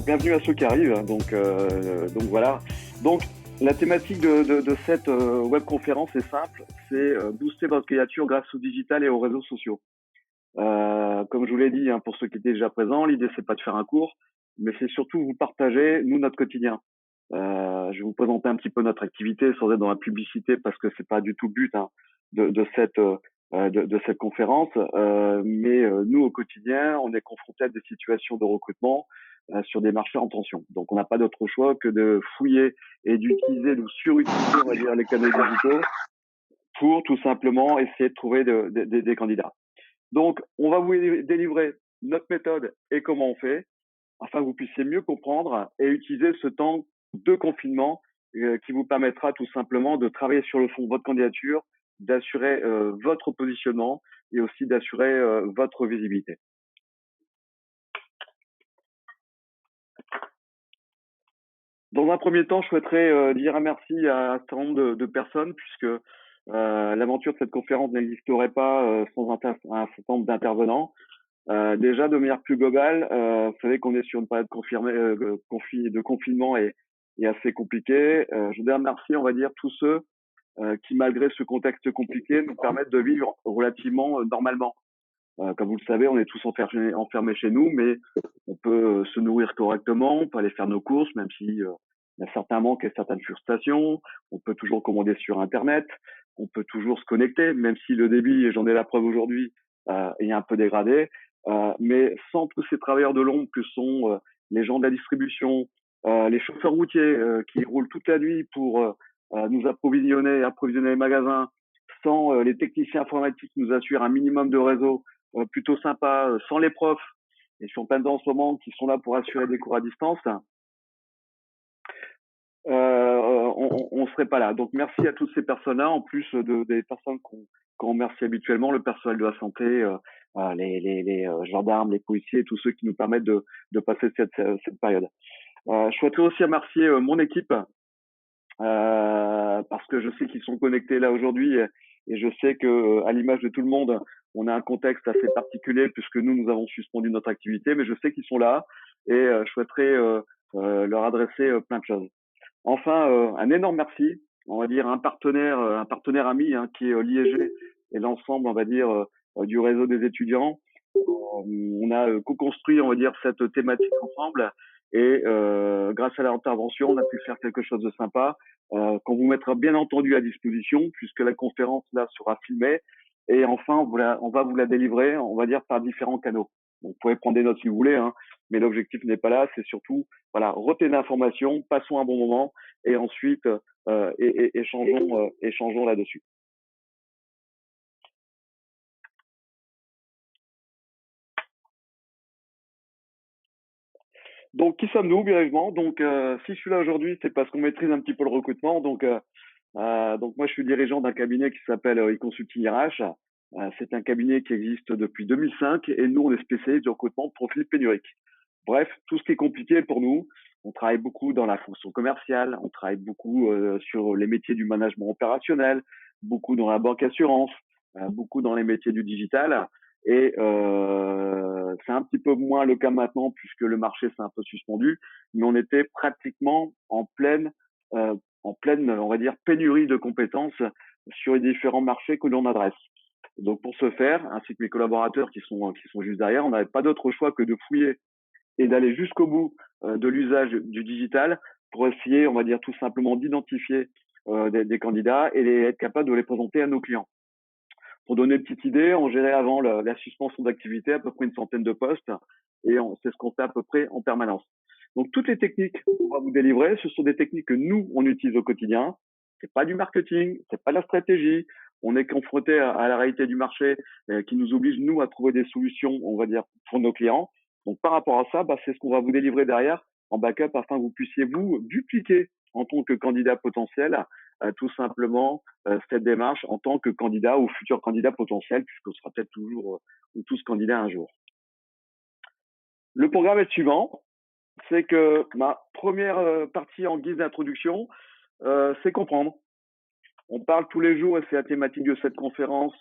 Donc bienvenue à ceux qui arrivent. Donc voilà. Donc la thématique de cette webconférence est simple, c'est booster votre candidature grâce au digital et aux réseaux sociaux. Comme je vous l'ai dit, hein, pour ceux qui étaient déjà présents, l'idée c'est pas de faire un cours, mais c'est surtout vous partager nous notre quotidien. Je vais vous présenter un petit peu notre activité sans être dans la publicité parce que c'est pas du tout le but hein, de cette conférence. Mais nous au quotidien, on est confronté à des situations de recrutement sur des marchés en tension. Donc on n'a pas d'autre choix que de fouiller et d'utiliser ou surutiliser, on va dire, les canaux digitaux pour tout simplement essayer de trouver des candidats. Donc on va vous délivrer notre méthode et comment on fait afin que vous puissiez mieux comprendre et utiliser ce temps de confinement qui vous permettra tout simplement de travailler sur le fond de votre candidature, d'assurer votre positionnement et aussi d'assurer votre visibilité. Dans un premier temps, je souhaiterais dire un merci à un certain nombre de personnes puisque l'aventure de cette conférence n'existerait pas sans un certain nombre d'intervenants. Déjà, de manière plus globale, vous savez qu'on est sur une période de confinement et assez compliquée. Je voudrais remercier, on va dire, tous ceux qui, malgré ce contexte compliqué, nous permettent de vivre relativement normalement. Comme vous le savez, on est tous enfermés chez nous, mais on peut se nourrir correctement, on peut aller faire nos courses, même si il y a certains manques et certaines frustrations. On peut toujours commander sur Internet, on peut toujours se connecter, même si le débit, et j'en ai la preuve aujourd'hui, est un peu dégradé. Mais sans tous ces travailleurs de l'ombre que sont les gens de la distribution, les chauffeurs routiers qui roulent toute la nuit pour nous approvisionner les magasins, sans les techniciens informatiques qui nous assurent un minimum de réseau plutôt sympa, sans les profs, et je suis en plein dedans en ce moment, qui sont là pour assurer des cours à distance, on serait pas là. Donc merci à toutes ces personnes-là, en plus des personnes qu'on remercie habituellement, le personnel de la santé, les gendarmes, les policiers, tous ceux qui nous permettent de passer cette période. Je souhaiterais aussi remercier mon équipe, parce que je sais qu'ils sont connectés là aujourd'hui et je sais que à l'image de tout le monde, on a un contexte assez particulier puisque nous avons suspendu notre activité, mais je sais qu'ils sont là et je souhaiterais leur adresser plein de choses. Enfin, un énorme merci, on va dire un partenaire ami hein, qui est l'IEG et l'ensemble, on va dire, du réseau des étudiants. On a co-construit, on va dire, cette thématique ensemble et grâce à leur intervention, on a pu faire quelque chose de sympa qu'on vous mettra bien entendu à disposition puisque la conférence là sera filmée et enfin on va vous la délivrer, on va dire par différents canaux. Donc, vous pouvez prendre des notes si vous voulez, hein, mais l'objectif n'est pas là, c'est surtout voilà, retenez l'information, passons un bon moment et ensuite échangeons là-dessus. Donc, qui sommes-nous, brièvement? Donc, si je suis là aujourd'hui, c'est parce qu'on maîtrise un petit peu le recrutement. Donc moi, je suis dirigeant d'un cabinet qui s'appelle eConsulting RH. C'est un cabinet qui existe depuis 2005 et nous, on est spécialisé du recrutement de profils pénuriques. Bref, tout ce qui est compliqué pour nous. On travaille beaucoup dans la fonction commerciale, on travaille beaucoup sur les métiers du management opérationnel, beaucoup dans la banque assurance, beaucoup dans les métiers du digital. Et c'est un petit peu moins le cas maintenant puisque le marché s'est un peu suspendu, mais on était pratiquement en pleine, on va dire, pénurie de compétences sur les différents marchés que l'on adresse. Donc pour ce faire, ainsi que mes collaborateurs qui sont juste derrière, on n'avait pas d'autre choix que de fouiller et d'aller jusqu'au bout de l'usage du digital pour essayer, on va dire, tout simplement d'identifier des candidats et être capable de les présenter à nos clients. Pour donner une petite idée, on gérait avant la suspension d'activité à peu près une centaine de postes et c'est ce qu'on fait à peu près en permanence. Donc toutes les techniques qu'on va vous délivrer, ce sont des techniques que nous on utilise au quotidien. C'est pas du marketing, c'est pas de la stratégie. On est confronté à la réalité du marché qui nous oblige nous à trouver des solutions, on va dire, pour nos clients. Donc par rapport à ça, c'est ce qu'on va vous délivrer derrière en backup afin que vous puissiez vous dupliquer en tant que candidat potentiel tout simplement cette démarche en tant que candidat ou futur candidat potentiel, puisqu'on sera peut-être toujours ou tous candidats un jour. Le programme est suivant, c'est que ma première partie en guise d'introduction, c'est comprendre. On parle tous les jours, et c'est la thématique de cette conférence,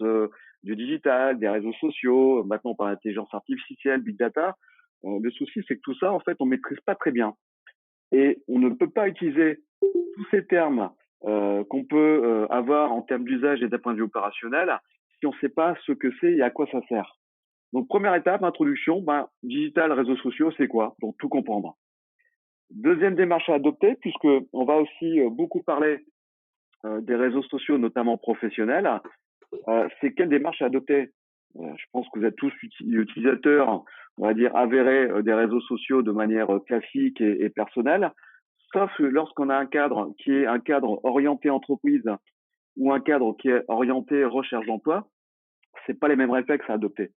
du digital, des réseaux sociaux, maintenant par l'intelligence artificielle, big data. Le souci, c'est que tout ça, en fait, on maîtrise pas très bien. Et on ne peut pas utiliser tous ces termes qu'on peut avoir en termes d'usage et d'un point de vue opérationnel si on ne sait pas ce que c'est et à quoi ça sert. Donc, première étape, introduction, digital, réseaux sociaux, c'est quoi? Donc, tout comprendre. Deuxième démarche à adopter, puisque on va aussi beaucoup parler des réseaux sociaux, notamment professionnels, c'est quelle démarche à adopter? Je pense que vous êtes tous utilisateurs, on va dire, avérés des réseaux sociaux de manière classique et personnelle, sauf lorsqu'on a un cadre qui est un cadre orienté entreprise ou un cadre qui est orienté recherche d'emploi, c'est pas les mêmes réflexes à adopter.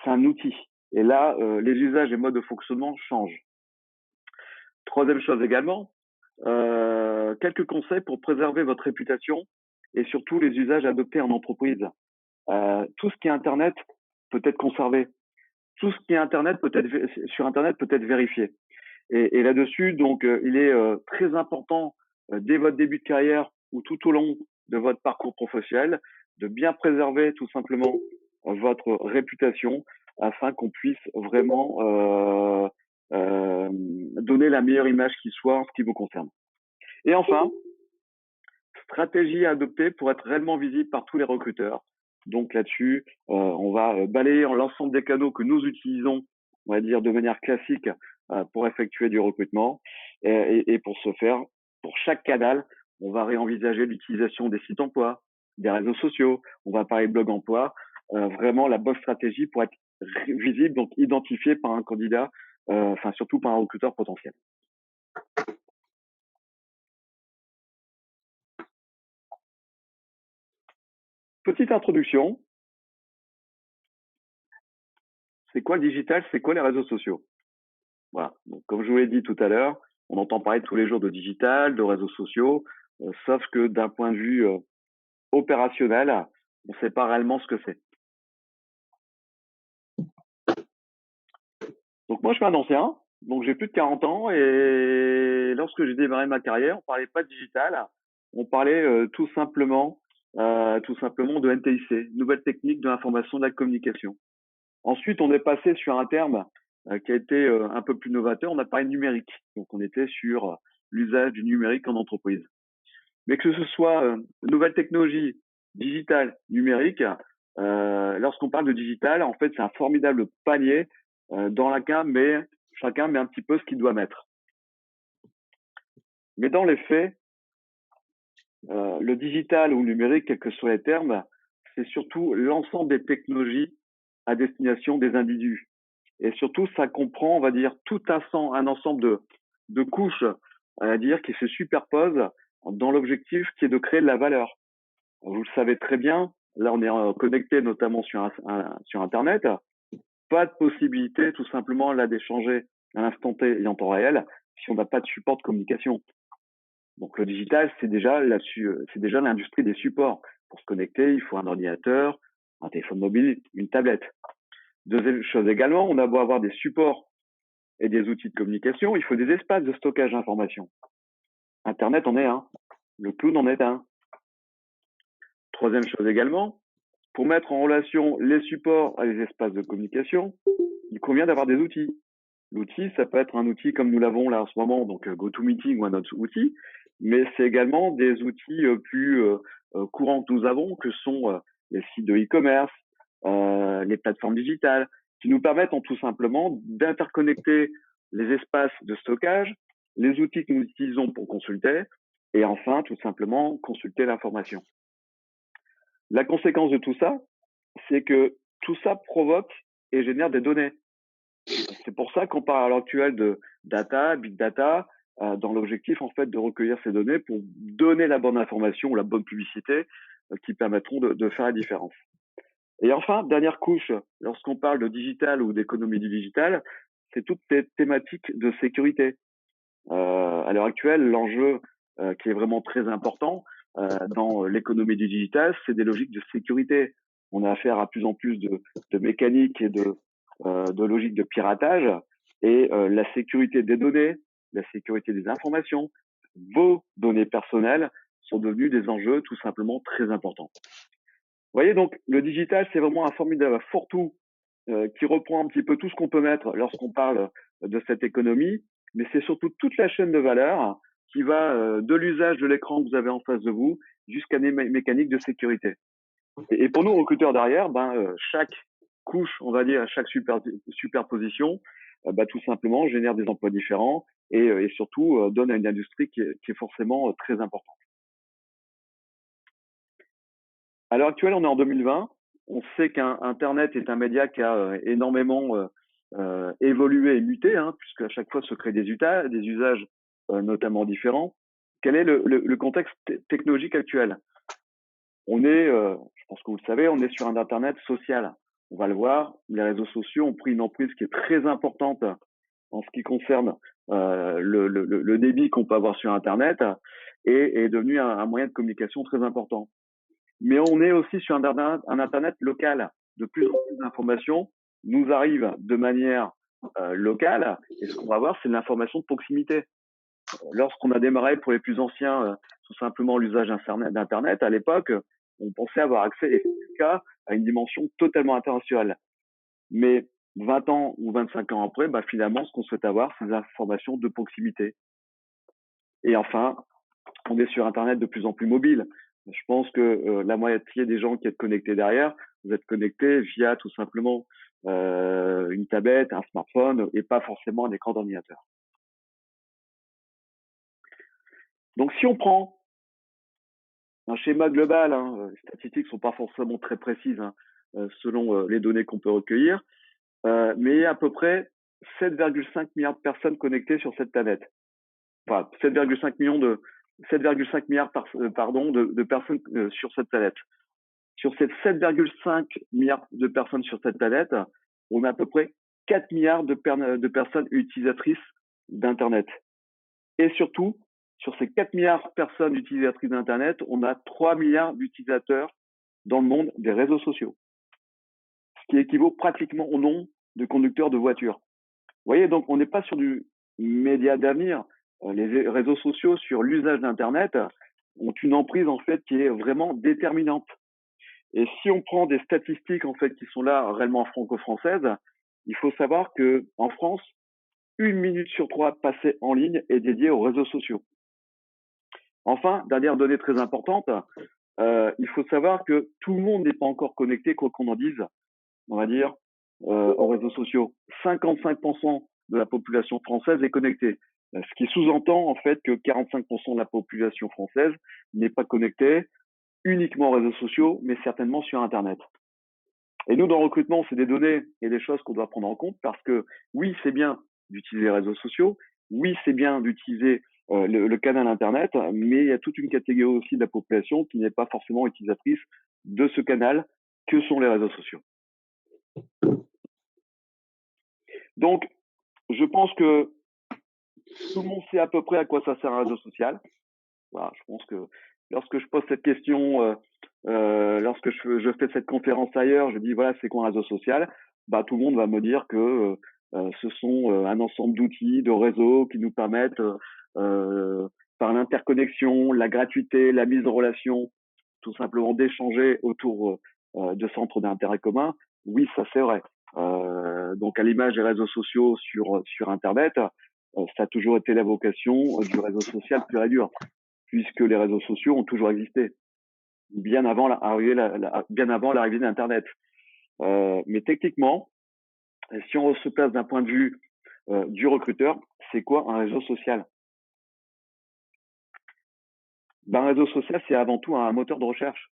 C'est un outil. Et là, les usages et modes de fonctionnement changent. Troisième chose également, quelques conseils pour préserver votre réputation et surtout les usages adoptés en entreprise. Tout ce qui est Internet peut être conservé. Tout ce qui est Internet peut être sur Internet peut être vérifié. Et là-dessus, donc, il est très important dès votre début de carrière ou tout au long de votre parcours professionnel de bien préserver tout simplement votre réputation afin qu'on puisse vraiment donner la meilleure image qui soit en ce qui vous concerne. Et enfin, stratégie à adopter pour être réellement visible par tous les recruteurs. Donc là-dessus, on va balayer l'ensemble des canaux que nous utilisons, on va dire de manière classique, pour effectuer du recrutement. Et pour ce faire, pour chaque canal, on va réenvisager l'utilisation des sites emploi, des réseaux sociaux, on va parler de blog emploi, vraiment la bonne stratégie pour être visible, donc identifié par un candidat, enfin surtout par un recruteur potentiel. Petite introduction, c'est quoi le digital, c'est quoi les réseaux sociaux? Voilà. Donc, comme je vous l'ai dit tout à l'heure, on entend parler tous les jours de digital, de réseaux sociaux, sauf que d'un point de vue opérationnel, on ne sait pas réellement ce que c'est. Donc moi, je suis un ancien, donc j'ai plus de 40 ans et lorsque j'ai démarré ma carrière, on parlait pas de digital, on parlait tout simplement de NTIC, nouvelle technique de l'information de la communication. Ensuite, on est passé sur un terme qui a été un peu plus novateur, on a parlé de numérique. Donc on était sur l'usage du numérique en entreprise. Mais que ce soit nouvelle technologie, digitale, numérique, lorsqu'on parle de digital, en fait, c'est un formidable panier dans laquelle chacun met un petit peu ce qu'il doit mettre. Mais dans les faits, le digital ou le numérique, quels que soient les termes, c'est surtout l'ensemble des technologies à destination des individus. Et surtout, ça comprend, on va dire, tout un ensemble de couches, on va dire, qui se superposent dans l'objectif qui est de créer de la valeur. Vous le savez très bien, là on est connecté notamment sur Internet, pas de possibilité tout simplement là d'échanger à l'instant T et en temps réel si on n'a pas de support de communication. Donc le digital, c'est déjà là-dessus, c'est déjà l'industrie des supports. Pour se connecter, il faut un ordinateur, un téléphone mobile, une tablette. Deuxième chose également, on a beau avoir des supports et des outils de communication, il faut des espaces de stockage d'informations. Internet en est un, le cloud en est un. Troisième chose également, pour mettre en relation les supports à les espaces de communication, il convient d'avoir des outils. L'outil, ça peut être un outil comme nous l'avons là en ce moment, donc GoToMeeting ou un autre outil, mais c'est également des outils plus courants que nous avons, que sont les sites de e-commerce, les plateformes digitales, qui nous permettent tout simplement d'interconnecter les espaces de stockage, les outils que nous utilisons pour consulter, et enfin, tout simplement, consulter l'information. La conséquence de tout ça, c'est que tout ça provoque et génère des données. C'est pour ça qu'on parle à l'heure actuelle de data, big data, dans l'objectif en fait de recueillir ces données pour donner la bonne information ou la bonne publicité qui permettront de faire la différence. Et enfin, dernière couche, lorsqu'on parle de digital ou d'économie du digital, c'est toutes ces thématiques de sécurité. À l'heure actuelle, l'enjeu qui est vraiment très important dans l'économie du digital, c'est des logiques de sécurité. On a affaire à plus en plus de mécaniques et de logiques de piratage et la sécurité des données, la sécurité des informations, vos données personnelles sont devenus des enjeux tout simplement très importants. Vous voyez donc, le digital, c'est vraiment un formidable fourre-tout qui reprend un petit peu tout ce qu'on peut mettre lorsqu'on parle de cette économie, mais c'est surtout toute la chaîne de valeur qui va de l'usage de l'écran que vous avez en face de vous jusqu'à des mécaniques de sécurité. Et pour nous, recruteurs derrière, chaque couche, on va dire, chaque superposition, tout simplement génère des emplois différents et surtout donne à une industrie qui est forcément très importante. À l'heure actuelle, on est en 2020. On sait qu'Internet est un média qui a énormément évolué et muté, hein, puisqu'à chaque fois se créent des usages notamment différents. Quel est le contexte technologique actuel? On est, je pense que vous le savez, on est sur un Internet social. On va le voir, les réseaux sociaux ont pris une emprise qui est très importante en ce qui concerne le débit qu'on peut avoir sur Internet et est devenu un moyen de communication très important. Mais on est aussi sur un Internet local. De plus en plus d'informations nous arrivent de manière locale. Et ce qu'on va voir, c'est de l'information de proximité. Lorsqu'on a démarré pour les plus anciens tout simplement l'usage d'Internet, à l'époque, on pensait avoir accès, et c'est le cas, à une dimension totalement internationale. Mais 20 ans ou 25 ans après, finalement, ce qu'on souhaite avoir, c'est des informations de proximité. Et enfin, on est sur Internet de plus en plus mobile. Je pense que la moitié des gens qui êtes connectés derrière, vous êtes connectés via tout simplement une tablette, un smartphone et pas forcément un écran d'ordinateur. Donc, si on prend un schéma global, hein, les statistiques sont pas forcément très précises hein, selon les données qu'on peut recueillir, mais il y a à peu près 7,5 milliards de personnes connectées sur cette planète. Enfin, 7,5 millions de 7,5 milliards de personnes sur cette planète. Sur ces 7,5 milliards de personnes sur cette planète, on a à peu près 4 milliards de personnes utilisatrices d'Internet. Et surtout, sur ces 4 milliards de personnes utilisatrices d'Internet, on a 3 milliards d'utilisateurs dans le monde des réseaux sociaux, ce qui équivaut pratiquement au nombre de conducteurs de voitures. Vous voyez, donc on n'est pas sur du média d'avenir. Les réseaux sociaux sur l'usage d'Internet ont une emprise en fait qui est vraiment déterminante. Et si on prend des statistiques en fait qui sont là réellement franco-françaises, il faut savoir que en France, 1 minute sur 3 passée en ligne est dédiée aux réseaux sociaux. Enfin, dernière donnée très importante, il faut savoir que tout le monde n'est pas encore connecté, quoi qu'on en dise, on va dire, aux réseaux sociaux. 55% de la population française est connectée. Ce qui sous-entend en fait que 45% de la population française n'est pas connectée uniquement aux réseaux sociaux, mais certainement sur Internet. Et nous, dans le recrutement, c'est des données et des choses qu'on doit prendre en compte parce que oui, c'est bien d'utiliser les réseaux sociaux, oui, c'est bien d'utiliser le canal Internet, mais il y a toute une catégorie aussi de la population qui n'est pas forcément utilisatrice de ce canal que sont les réseaux sociaux. Donc, je pense que tout le monde sait à peu près à quoi ça sert un réseau social. Voilà, je pense que lorsque je pose cette question, lorsque je fais cette conférence ailleurs, je dis voilà, c'est quoi un réseau social? Tout le monde va me dire que ce sont un ensemble d'outils, de réseaux qui nous permettent, par l'interconnexion, la gratuité, la mise en relation, tout simplement d'échanger autour de centres d'intérêt commun. Oui, ça c'est vrai. Donc à l'image des réseaux sociaux sur Internet, ça a toujours été la vocation du réseau social pur et dur, puisque les réseaux sociaux ont toujours existé, bien avant l'arrivée d'Internet. Mais techniquement, si on se place d'un point de vue du recruteur, c'est quoi un réseau social? Un réseau social, c'est avant tout un moteur de recherche.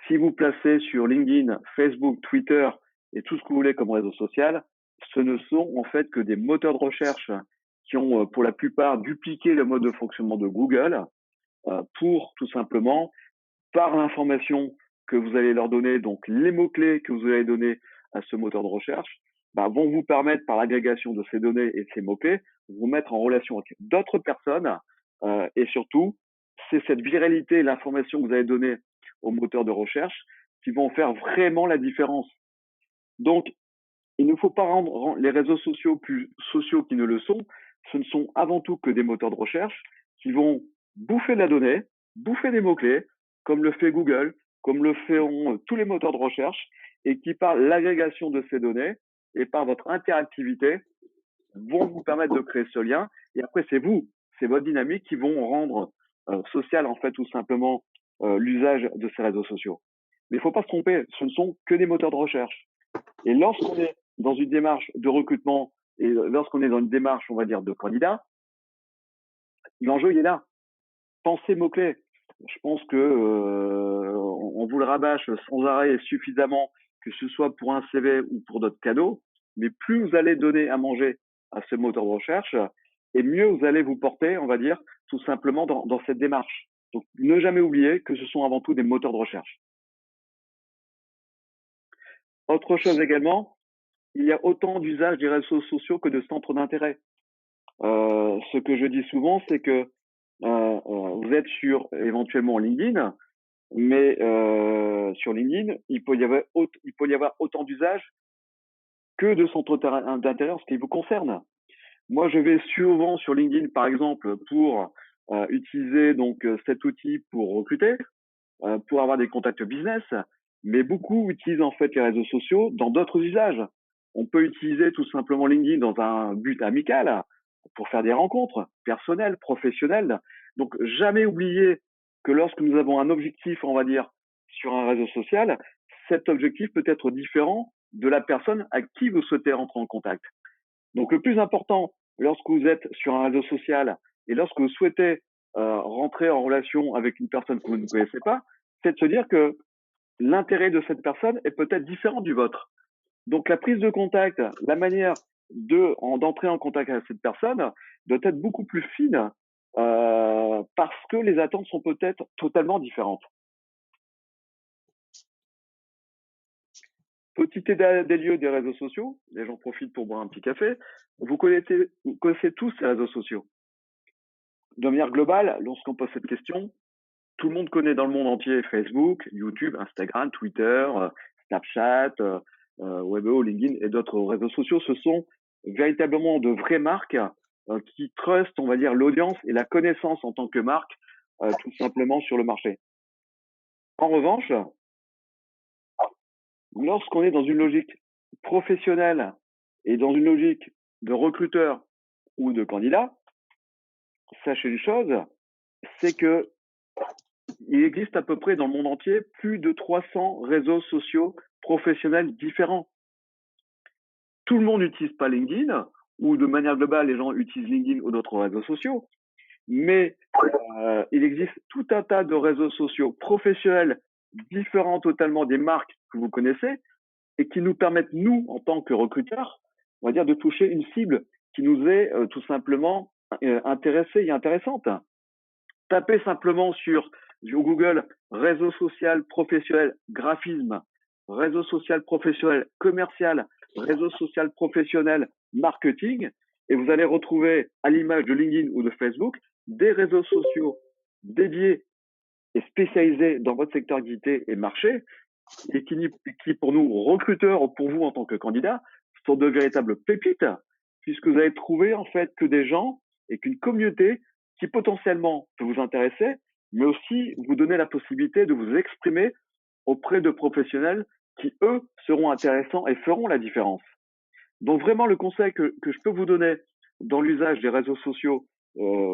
Si vous placez sur LinkedIn, Facebook, Twitter et tout ce que vous voulez comme réseau social, ce ne sont en fait que des moteurs de recherche qui ont pour la plupart dupliqué le mode de fonctionnement de Google pour tout simplement, par l'information que vous allez leur donner, donc les mots-clés que vous allez donner à ce moteur de recherche, vont vous permettre, par l'agrégation de ces données et de ces mots-clés, vous mettre en relation avec d'autres personnes et surtout, c'est cette viralité et l'information que vous allez donner au moteur de recherche qui vont faire vraiment la différence. Donc, il ne faut pas rendre les réseaux sociaux plus sociaux qu'ils ne le sont. Ce ne sont avant tout que des moteurs de recherche qui vont bouffer de la donnée, bouffer des mots-clés, comme le fait Google, comme le font tous les moteurs de recherche, et qui, par l'agrégation de ces données et par votre interactivité, vont vous permettre de créer ce lien. Et après, c'est votre dynamique qui vont rendre social, en fait, tout simplement, l'usage de ces réseaux sociaux. Mais il ne faut pas se tromper, ce ne sont que des moteurs de recherche. Et lorsqu'on est dans une démarche de recrutement et lorsqu'on est dans une démarche, on va dire, de candidat, l'enjeu, il est là. Pensez mots-clés. Je pense que on vous le rabâche sans arrêt et suffisamment, que ce soit pour un CV ou pour d'autres cadeaux, mais plus vous allez donner à manger à ce moteur de recherche, et mieux vous allez vous porter, on va dire, tout simplement dans cette démarche. Donc, ne jamais oublier que ce sont avant tout des moteurs de recherche. Autre chose également, il y a autant d'usages des réseaux sociaux que de centres d'intérêt. Ce que je dis souvent, c'est que vous êtes sur éventuellement LinkedIn, mais sur LinkedIn, il peut y avoir autant d'usages que de centres d'intérêt en ce qui vous concerne. Moi, je vais souvent sur LinkedIn, par exemple, pour utiliser donc cet outil pour recruter, pour avoir des contacts business, mais beaucoup utilisent en fait les réseaux sociaux dans d'autres usages. On peut utiliser tout simplement LinkedIn dans un but amical, pour faire des rencontres personnelles, professionnelles. Donc, jamais oublier que lorsque nous avons un objectif, on va dire, sur un réseau social, cet objectif peut être différent de la personne à qui vous souhaitez rentrer en contact. Donc, le plus important, lorsque vous êtes sur un réseau social et lorsque vous souhaitez rentrer en relation avec une personne que vous ne connaissez pas, c'est de se dire que l'intérêt de cette personne est peut-être différent du vôtre. Donc, la prise de contact, la manière d'entrer en contact avec cette personne doit être beaucoup plus fine parce que les attentes sont peut-être totalement différentes. Petit état des lieux des réseaux sociaux, les gens profitent pour boire un petit café. Vous connaissez tous ces réseaux sociaux. De manière globale, lorsqu'on pose cette question, tout le monde connaît dans le monde entier Facebook, YouTube, Instagram, Twitter, Snapchat, Weibo, LinkedIn et d'autres réseaux sociaux. Ce sont véritablement de vraies marques qui trustent, on va dire, l'audience et la connaissance en tant que marque, tout simplement sur le marché. En revanche, lorsqu'on est dans une logique professionnelle et dans une logique de recruteur ou de candidat, sachez une chose, c'est que il existe à peu près dans le monde entier plus de 300 réseaux sociaux professionnels différents. Tout le monde n'utilise pas LinkedIn, ou de manière globale, les gens utilisent LinkedIn ou d'autres réseaux sociaux, mais il existe tout un tas de réseaux sociaux professionnels différents totalement des marques que vous connaissez et qui nous permettent, nous, en tant que recruteurs, on va dire, de toucher une cible qui nous est tout simplement intéressée et intéressante. Tapez simplement sur Google réseau social professionnel graphisme, réseau social professionnel commercial, réseau social professionnel marketing, et vous allez retrouver à l'image de LinkedIn ou de Facebook des réseaux sociaux dédiés et spécialisés dans votre secteur d'activité et marché, et qui pour nous recruteurs ou pour vous en tant que candidat sont de véritables pépites, puisque vous allez trouver en fait que des gens et qu'une communauté qui potentiellement peut vous intéresser, mais aussi vous donner la possibilité de vous exprimer auprès de professionnels qui, eux, seront intéressants et feront la différence. Donc vraiment, le conseil que je peux vous donner dans l'usage des réseaux sociaux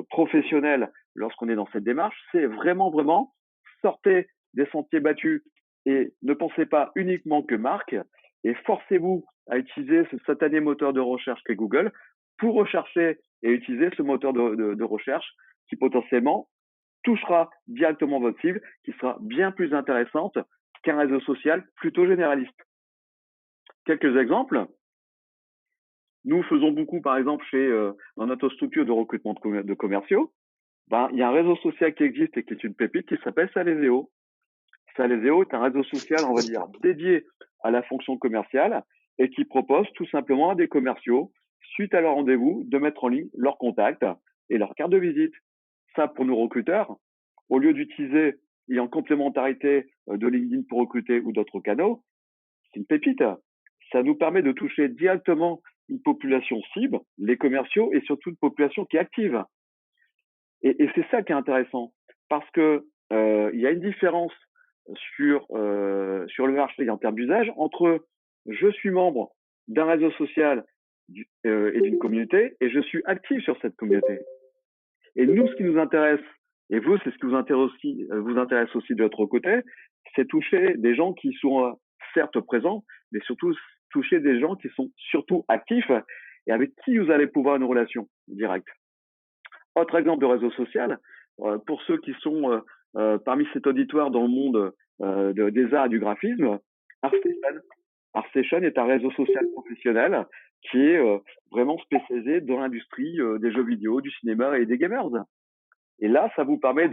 professionnels lorsqu'on est dans cette démarche, c'est vraiment, sortez des sentiers battus et ne pensez pas uniquement que marque et forcez-vous à utiliser ce satané moteur de recherche qu'est Google pour rechercher et utiliser ce moteur de recherche qui potentiellement touchera directement votre cible, qui sera bien plus intéressante qu'un réseau social plutôt généraliste. Quelques exemples. Nous faisons beaucoup, par exemple, dans notre structure de recrutement de commerciaux, il y a un réseau social qui existe et qui est une pépite qui s'appelle Saléséo. Saléséo est un réseau social, on va dire, dédié à la fonction commerciale et qui propose tout simplement à des commerciaux, suite à leur rendez-vous, de mettre en ligne leurs contacts et leur carte de visite. Ça, pour nos recruteurs, au lieu d'utiliser et en complémentarité de LinkedIn pour recruter ou d'autres canaux, c'est une pépite. Ça nous permet de toucher directement une population cible, les commerciaux, et surtout une population qui est active. Et c'est ça qui est intéressant, parce que il y a une différence sur le marché en termes d'usage entre je suis membre d'un réseau social et d'une communauté et je suis actif sur cette communauté. Et nous, ce qui nous intéresse, et vous, c'est ce qui vous intéresse aussi de l'autre côté, c'est toucher des gens qui sont certes présents, mais surtout toucher des gens qui sont surtout actifs et avec qui vous allez pouvoir une relation directe. Autre exemple de réseau social, pour ceux qui sont parmi cet auditoire dans le monde des arts et du graphisme, ArtStation. ArtStation est un réseau social professionnel qui est vraiment spécialisé dans l'industrie des jeux vidéo, du cinéma et des gamers. Et là, ça vous permet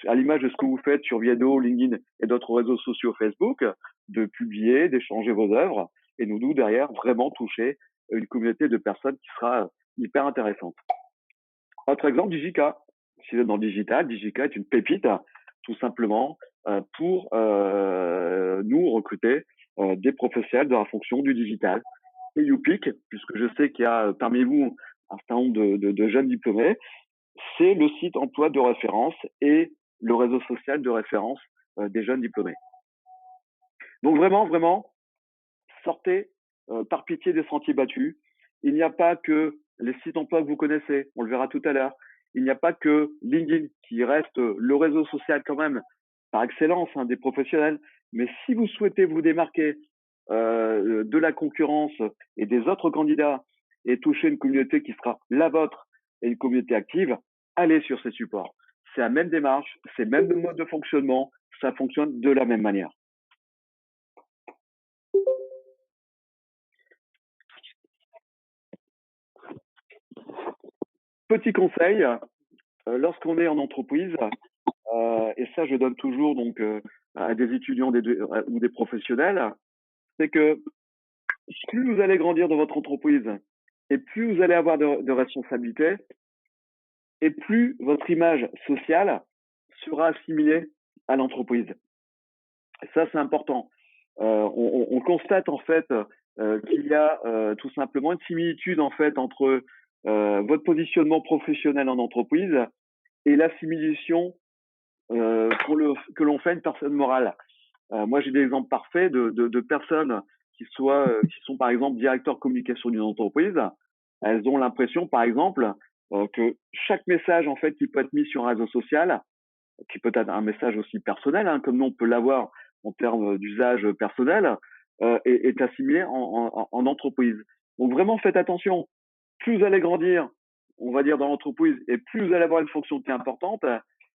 à l'image de ce que vous faites sur Viedo, LinkedIn et d'autres réseaux sociaux Facebook, de publier, d'échanger vos œuvres et nous derrière vraiment toucher une communauté de personnes qui sera hyper intéressante. Autre exemple, Digica. Si vous êtes dans le digital, Digica est une pépite, tout simplement, pour nous recruter des professionnels de la fonction du digital. Et YouPick, puisque je sais qu'il y a parmi vous un certain nombre de jeunes diplômés, c'est le site emploi de référence et le réseau social de référence des jeunes diplômés. Donc vraiment, vraiment, sortez par pitié des sentiers battus. Il n'y a pas que les sites emploi que vous connaissez, on le verra tout à l'heure. Il n'y a pas que LinkedIn qui reste le réseau social quand même par excellence des professionnels. Mais si vous souhaitez vous démarquer de la concurrence et des autres candidats et toucher une communauté qui sera la vôtre et une communauté active, allez sur ces supports. C'est la même démarche, c'est le même mode de fonctionnement, ça fonctionne de la même manière. Petit conseil, lorsqu'on est en entreprise, et ça je donne toujours donc à des étudiants ou des professionnels, c'est que plus vous allez grandir dans votre entreprise et plus vous allez avoir de responsabilités et plus votre image sociale sera assimilée à l'entreprise. Et ça c'est important. On constate en fait qu'il y a tout simplement une similitude en fait entre votre positionnement professionnel en entreprise et l'assimilation que l'on fait à une personne morale. Moi, j'ai des exemples parfaits de personnes qui sont par exemple directeurs communication d'une entreprise. Elles ont l'impression, par exemple, que chaque message en fait qui peut être mis sur un réseau social, qui peut être un message aussi personnel, comme nous on peut l'avoir en termes d'usage personnel, est assimilé en entreprise. Donc vraiment faites attention. Plus vous allez grandir, on va dire dans l'entreprise, et plus vous allez avoir une fonction qui est importante,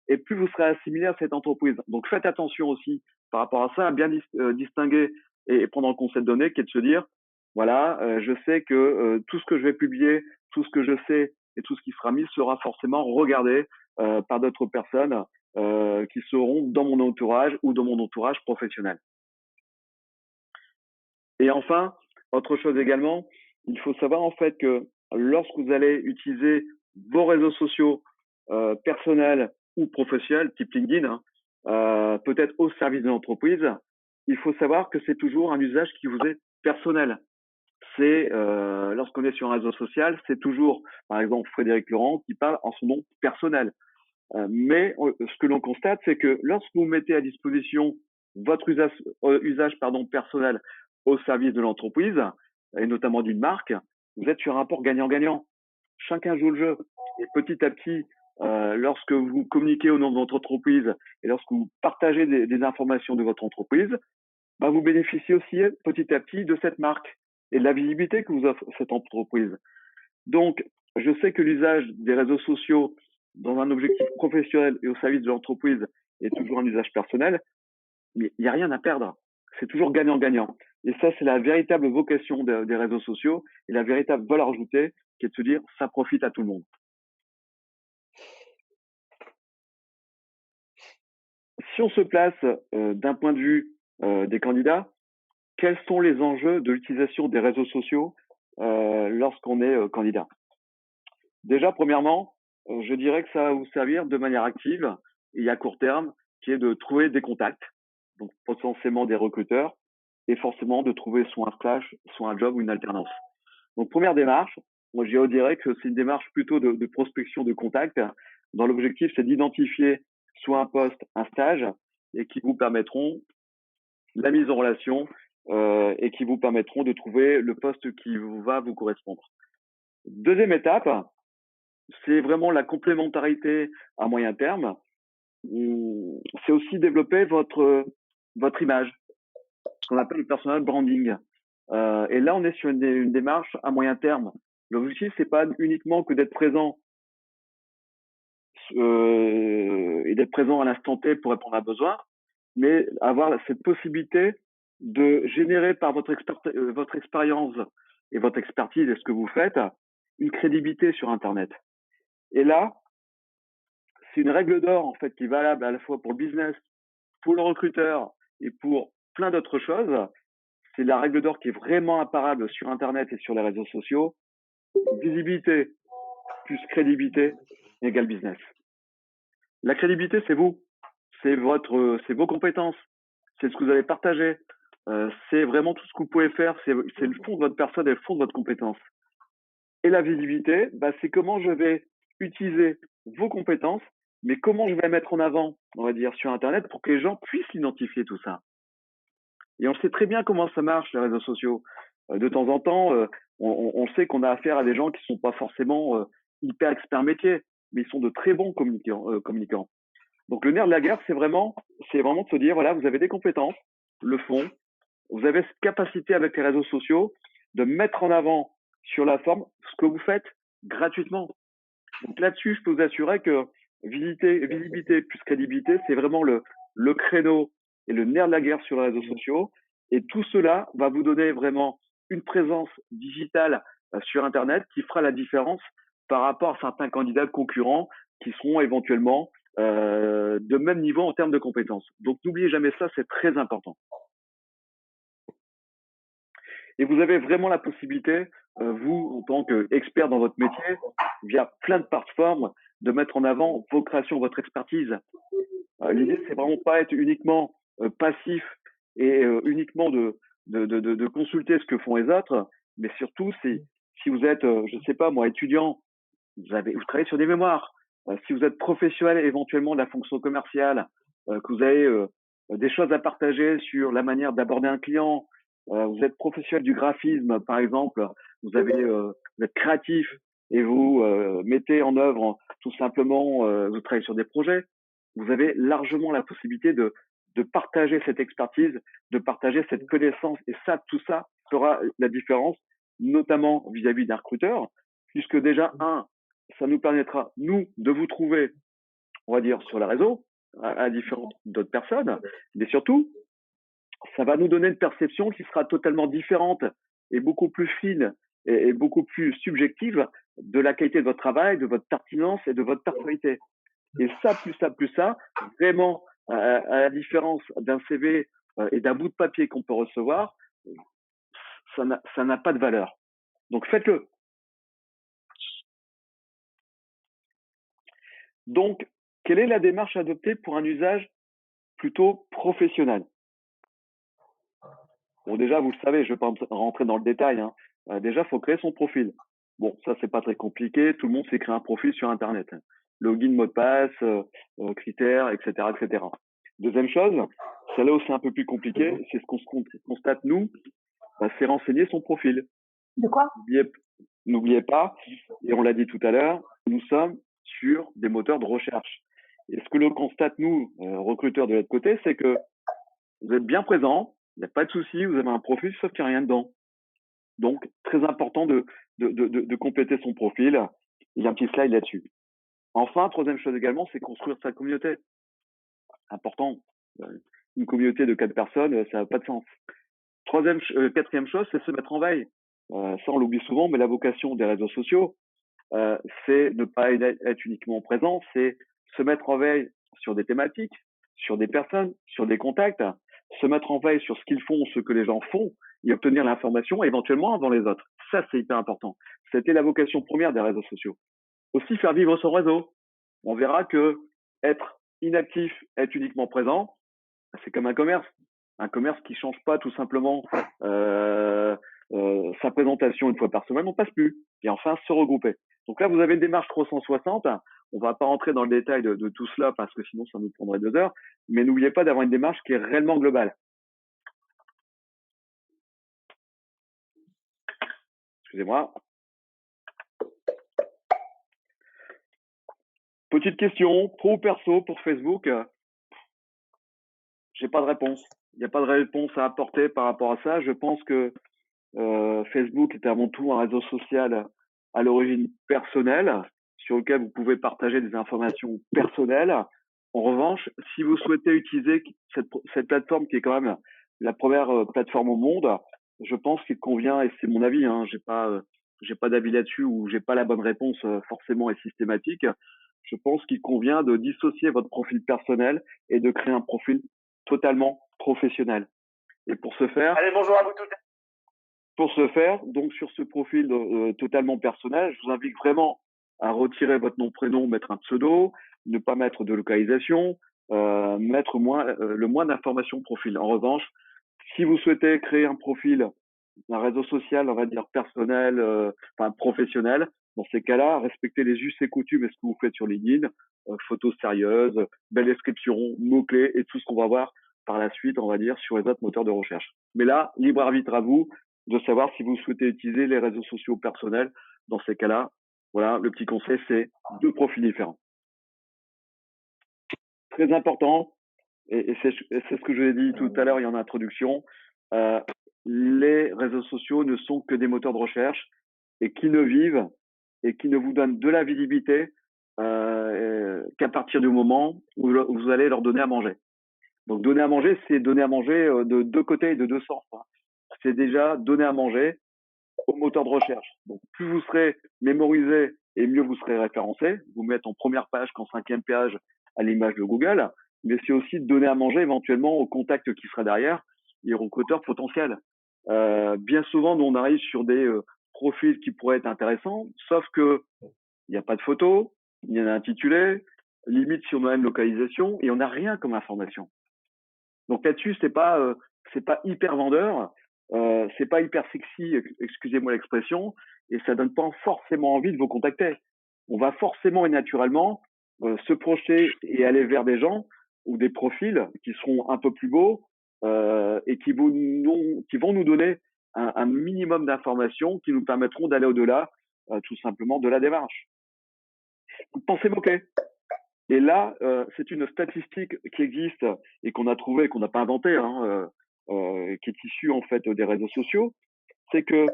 et plus vous serez assimilé à cette entreprise. Donc faites attention aussi par rapport à ça, à bien distinguer et prendre en compte cette donnée, qui est de se dire, voilà, je sais que tout ce que je vais publier, tout ce que je sais et tout ce qui sera mis sera forcément regardé par d'autres personnes qui seront dans mon entourage ou dans mon entourage professionnel. Et enfin, autre chose également, il faut savoir en fait que lorsque vous allez utiliser vos réseaux sociaux personnels ou professionnels, type LinkedIn, peut-être au service de l'entreprise, il faut savoir que c'est toujours un usage qui vous est personnel. C'est lorsqu'on est sur un réseau social, c'est toujours, par exemple, Frédéric Laurent qui parle en son nom personnel. Mais ce que l'on constate, c'est que lorsque vous mettez à disposition votre usage personnel au service de l'entreprise, et notamment d'une marque, vous êtes sur un rapport gagnant-gagnant. Chacun joue le jeu. Et petit à petit, lorsque vous communiquez au nom de votre entreprise et lorsque vous partagez des informations de votre entreprise, bah, vous bénéficiez aussi petit à petit de cette marque et de la visibilité que vous offre cette entreprise. Donc, je sais que l'usage des réseaux sociaux dans un objectif professionnel et au service de l'entreprise est toujours un usage personnel, mais il n'y a rien à perdre. C'est toujours gagnant-gagnant. Et ça, c'est la véritable vocation des réseaux sociaux et la véritable valeur ajoutée qui est de se dire ça profite à tout le monde. Si on se place d'un point de vue des candidats, quels sont les enjeux de l'utilisation des réseaux sociaux lorsqu'on est candidat? Déjà, premièrement, je dirais que ça va vous servir de manière active et à court terme, qui est de trouver des contacts, donc potentiellement des recruteurs, et forcément de trouver soit un stage, soit un job ou une alternance. Donc, première démarche, moi je dirais que c'est une démarche plutôt de prospection de contacts, dont l'objectif c'est d'identifier soit un poste, un stage, et qui vous permettront la mise en relation et qui vous permettront de trouver le poste qui va vous correspondre. Deuxième étape, c'est vraiment la complémentarité à moyen terme. C'est aussi développer votre image, ce qu'on appelle le personal branding. Et là, on est sur une démarche à moyen terme. L'objectif, c'est pas uniquement que d'être présent et d'être présent à l'instant T pour répondre à un besoin, mais avoir cette possibilité de générer par votre expérience et votre expertise et ce que vous faites, une crédibilité sur Internet. Et là, c'est une règle d'or en fait qui est valable à la fois pour le business, pour le recruteur et pour plein d'autres choses. C'est la règle d'or qui est vraiment imparable sur Internet et sur les réseaux sociaux. Visibilité plus crédibilité égale business. La crédibilité, c'est vous, c'est vos compétences, c'est ce que vous avez partagé, c'est vraiment tout ce que vous pouvez faire, c'est le fond de votre personne et le fond de votre compétence. Et la visibilité, bah, c'est comment je vais utiliser vos compétences, mais comment je vais mettre en avant, on va dire, sur Internet pour que les gens puissent identifier tout ça. Et on sait très bien comment ça marche, les réseaux sociaux. De temps en temps, on sait qu'on a affaire à des gens qui sont pas forcément hyper experts métier, mais ils sont de très bons communicants. Donc le nerf de la guerre, c'est vraiment de se dire, voilà, vous avez des compétences, le fond, vous avez cette capacité avec les réseaux sociaux de mettre en avant sur la forme ce que vous faites gratuitement. Donc là-dessus, je peux vous assurer que visibilité plus crédibilité, c'est vraiment le créneau et le nerf de la guerre sur les réseaux sociaux. Et tout cela va vous donner vraiment une présence digitale sur Internet qui fera la différence par rapport à certains candidats concurrents qui seront éventuellement de même niveau en termes de compétences. Donc n'oubliez jamais ça, c'est très important. Et vous avez vraiment la possibilité, vous, en tant qu'expert dans votre métier, via plein de plateformes, de mettre en avant vos créations, votre expertise. L'idée, c'est vraiment pas être uniquement passif et uniquement de consulter ce que font les autres, mais surtout, c'est si vous êtes, je ne sais pas moi, étudiant, vous travaillez sur des mémoires. Si vous êtes professionnel éventuellement de la fonction commerciale, que vous avez des choses à partager sur la manière d'aborder un client, vous êtes professionnel du graphisme par exemple, vous êtes créatif et vous mettez en œuvre tout simplement, vous travaillez sur des projets, vous avez largement la possibilité de partager cette expertise, de partager cette connaissance et ça, tout ça fera la différence, notamment vis-à-vis d'un recruteur, puisque déjà, ça nous permettra, nous, de vous trouver, on va dire, sur les réseaux, à différentes d'autres personnes, mais surtout, ça va nous donner une perception qui sera totalement différente et beaucoup plus fine et beaucoup plus subjective de la qualité de votre travail, de votre pertinence et de votre personnalité. Et plus ça, vraiment, à la différence d'un CV et d'un bout de papier qu'on peut recevoir, ça n'a pas de valeur. Donc faites-le. Donc, quelle est la démarche adoptée pour un usage plutôt professionnel? Bon, déjà, vous le savez, je ne vais pas rentrer dans le détail. Hein. Déjà, il faut créer son profil. Bon, ça, c'est pas très compliqué. Tout le monde sait créer un profil sur Internet. Login, mot de passe, critères, etc., etc. Deuxième chose, celle-là aussi un peu plus compliqué, c'est ce qu'on constate nous, c'est renseigner son profil. De quoi? N'oubliez pas, et on l'a dit tout à l'heure, nous sommes sur des moteurs de recherche. Et ce que l'on constate, nous, recruteurs de l'autre côté, c'est que vous êtes bien présent, il n'y a pas de souci, vous avez un profil, sauf qu'il n'y a rien dedans. Donc, très important de compléter son profil. Il y a un petit slide là-dessus. Enfin, troisième chose également, c'est construire sa communauté. Important. Une communauté de 4 personnes, ça n'a pas de sens. Quatrième chose, c'est se mettre en veille. Ça, on l'oublie souvent, mais la vocation des réseaux sociaux, c'est ne pas être uniquement présent, c'est se mettre en veille sur des thématiques, sur des personnes, sur des contacts, se mettre en veille sur ce qu'ils font, ce que les gens font, et obtenir l'information éventuellement avant les autres. Ça, c'est hyper important. C'était la vocation première des réseaux sociaux. Aussi faire vivre son réseau. On verra que être inactif, être uniquement présent, c'est comme un commerce. Un commerce qui change pas tout simplement sa présentation une fois par semaine, on passe plus. Et enfin, se regrouper. Donc là, vous avez une démarche 360 On va pas rentrer dans le détail de tout cela parce que sinon ça nous prendrait 2 heures. Mais n'oubliez pas d'avoir une démarche qui est réellement globale. Excusez-moi. Petite question, pro ou perso pour Facebook, j'ai pas de réponse. Il n'y a pas de réponse à apporter par rapport à ça. Je pense que Facebook est avant tout un réseau social à l'origine personnelle, sur lequel vous pouvez partager des informations personnelles. En revanche, si vous souhaitez utiliser cette plateforme qui est quand même la première plateforme au monde, je pense qu'il convient, et c'est mon avis, hein, j'ai pas d'avis là-dessus ou j'ai pas la bonne réponse forcément et systématique. Je pense qu'il convient de dissocier votre profil personnel et de créer un profil totalement professionnel. Et pour ce faire, allez, bonjour à vous toutes. pour ce faire, donc sur ce profil totalement personnel, je vous invite vraiment à retirer votre nom, prénom, mettre un pseudo, ne pas mettre de localisation, mettre le moins d'informations profil. En revanche, si vous souhaitez créer un profil, un réseau social, on va dire personnel, enfin professionnel, dans ces cas-là, respectez les us et coutumes et ce que vous faites sur LinkedIn, photos sérieuses, belle description, mots-clés et tout ce qu'on va voir par la suite, on va dire, sur les autres moteurs de recherche. Mais là, libre arbitre à vous de savoir si vous souhaitez utiliser les réseaux sociaux personnels. Dans ces cas-là, voilà, le petit conseil, c'est 2 profils différents. Très important, et c'est ce que je l'ai dit tout à l'heure en introduction, les réseaux sociaux ne sont que des moteurs de recherche et qui ne vivent et qui ne vous donnent de la visibilité qu'à partir du moment où vous allez leur donner à manger. Donc donner à manger, c'est donner à manger de 2 côtés et de 2 sens. Hein. C'est déjà donner à manger au moteur de recherche. Donc plus vous serez mémorisé et mieux vous serez référencé. Vous mettre en première page qu'en 5e page à l'image de Google. Mais c'est aussi de donner à manger éventuellement au contact qui sera derrière et aux recruteurs potentiels. Bien souvent, nous on arrive sur des profils qui pourraient être intéressants, sauf que il n'y a pas de photo, il y en a un intitulé, limite si on a une localisation et on n'a rien comme information. Donc là-dessus, c'est pas hyper vendeur, c'est pas hyper sexy, excusez-moi l'expression, et ça donne pas forcément envie de vous contacter. On va forcément et naturellement se projeter et aller vers des gens ou des profils qui seront un peu plus beaux et qui vont nous donner un minimum d'informations qui nous permettront d'aller au-delà tout simplement de la démarche. Pensez mots-clés. Et là, c'est une statistique qui existe et qu'on a trouvée, qu'on n'a pas inventée, hein, qui est issue en fait des réseaux sociaux. C'est que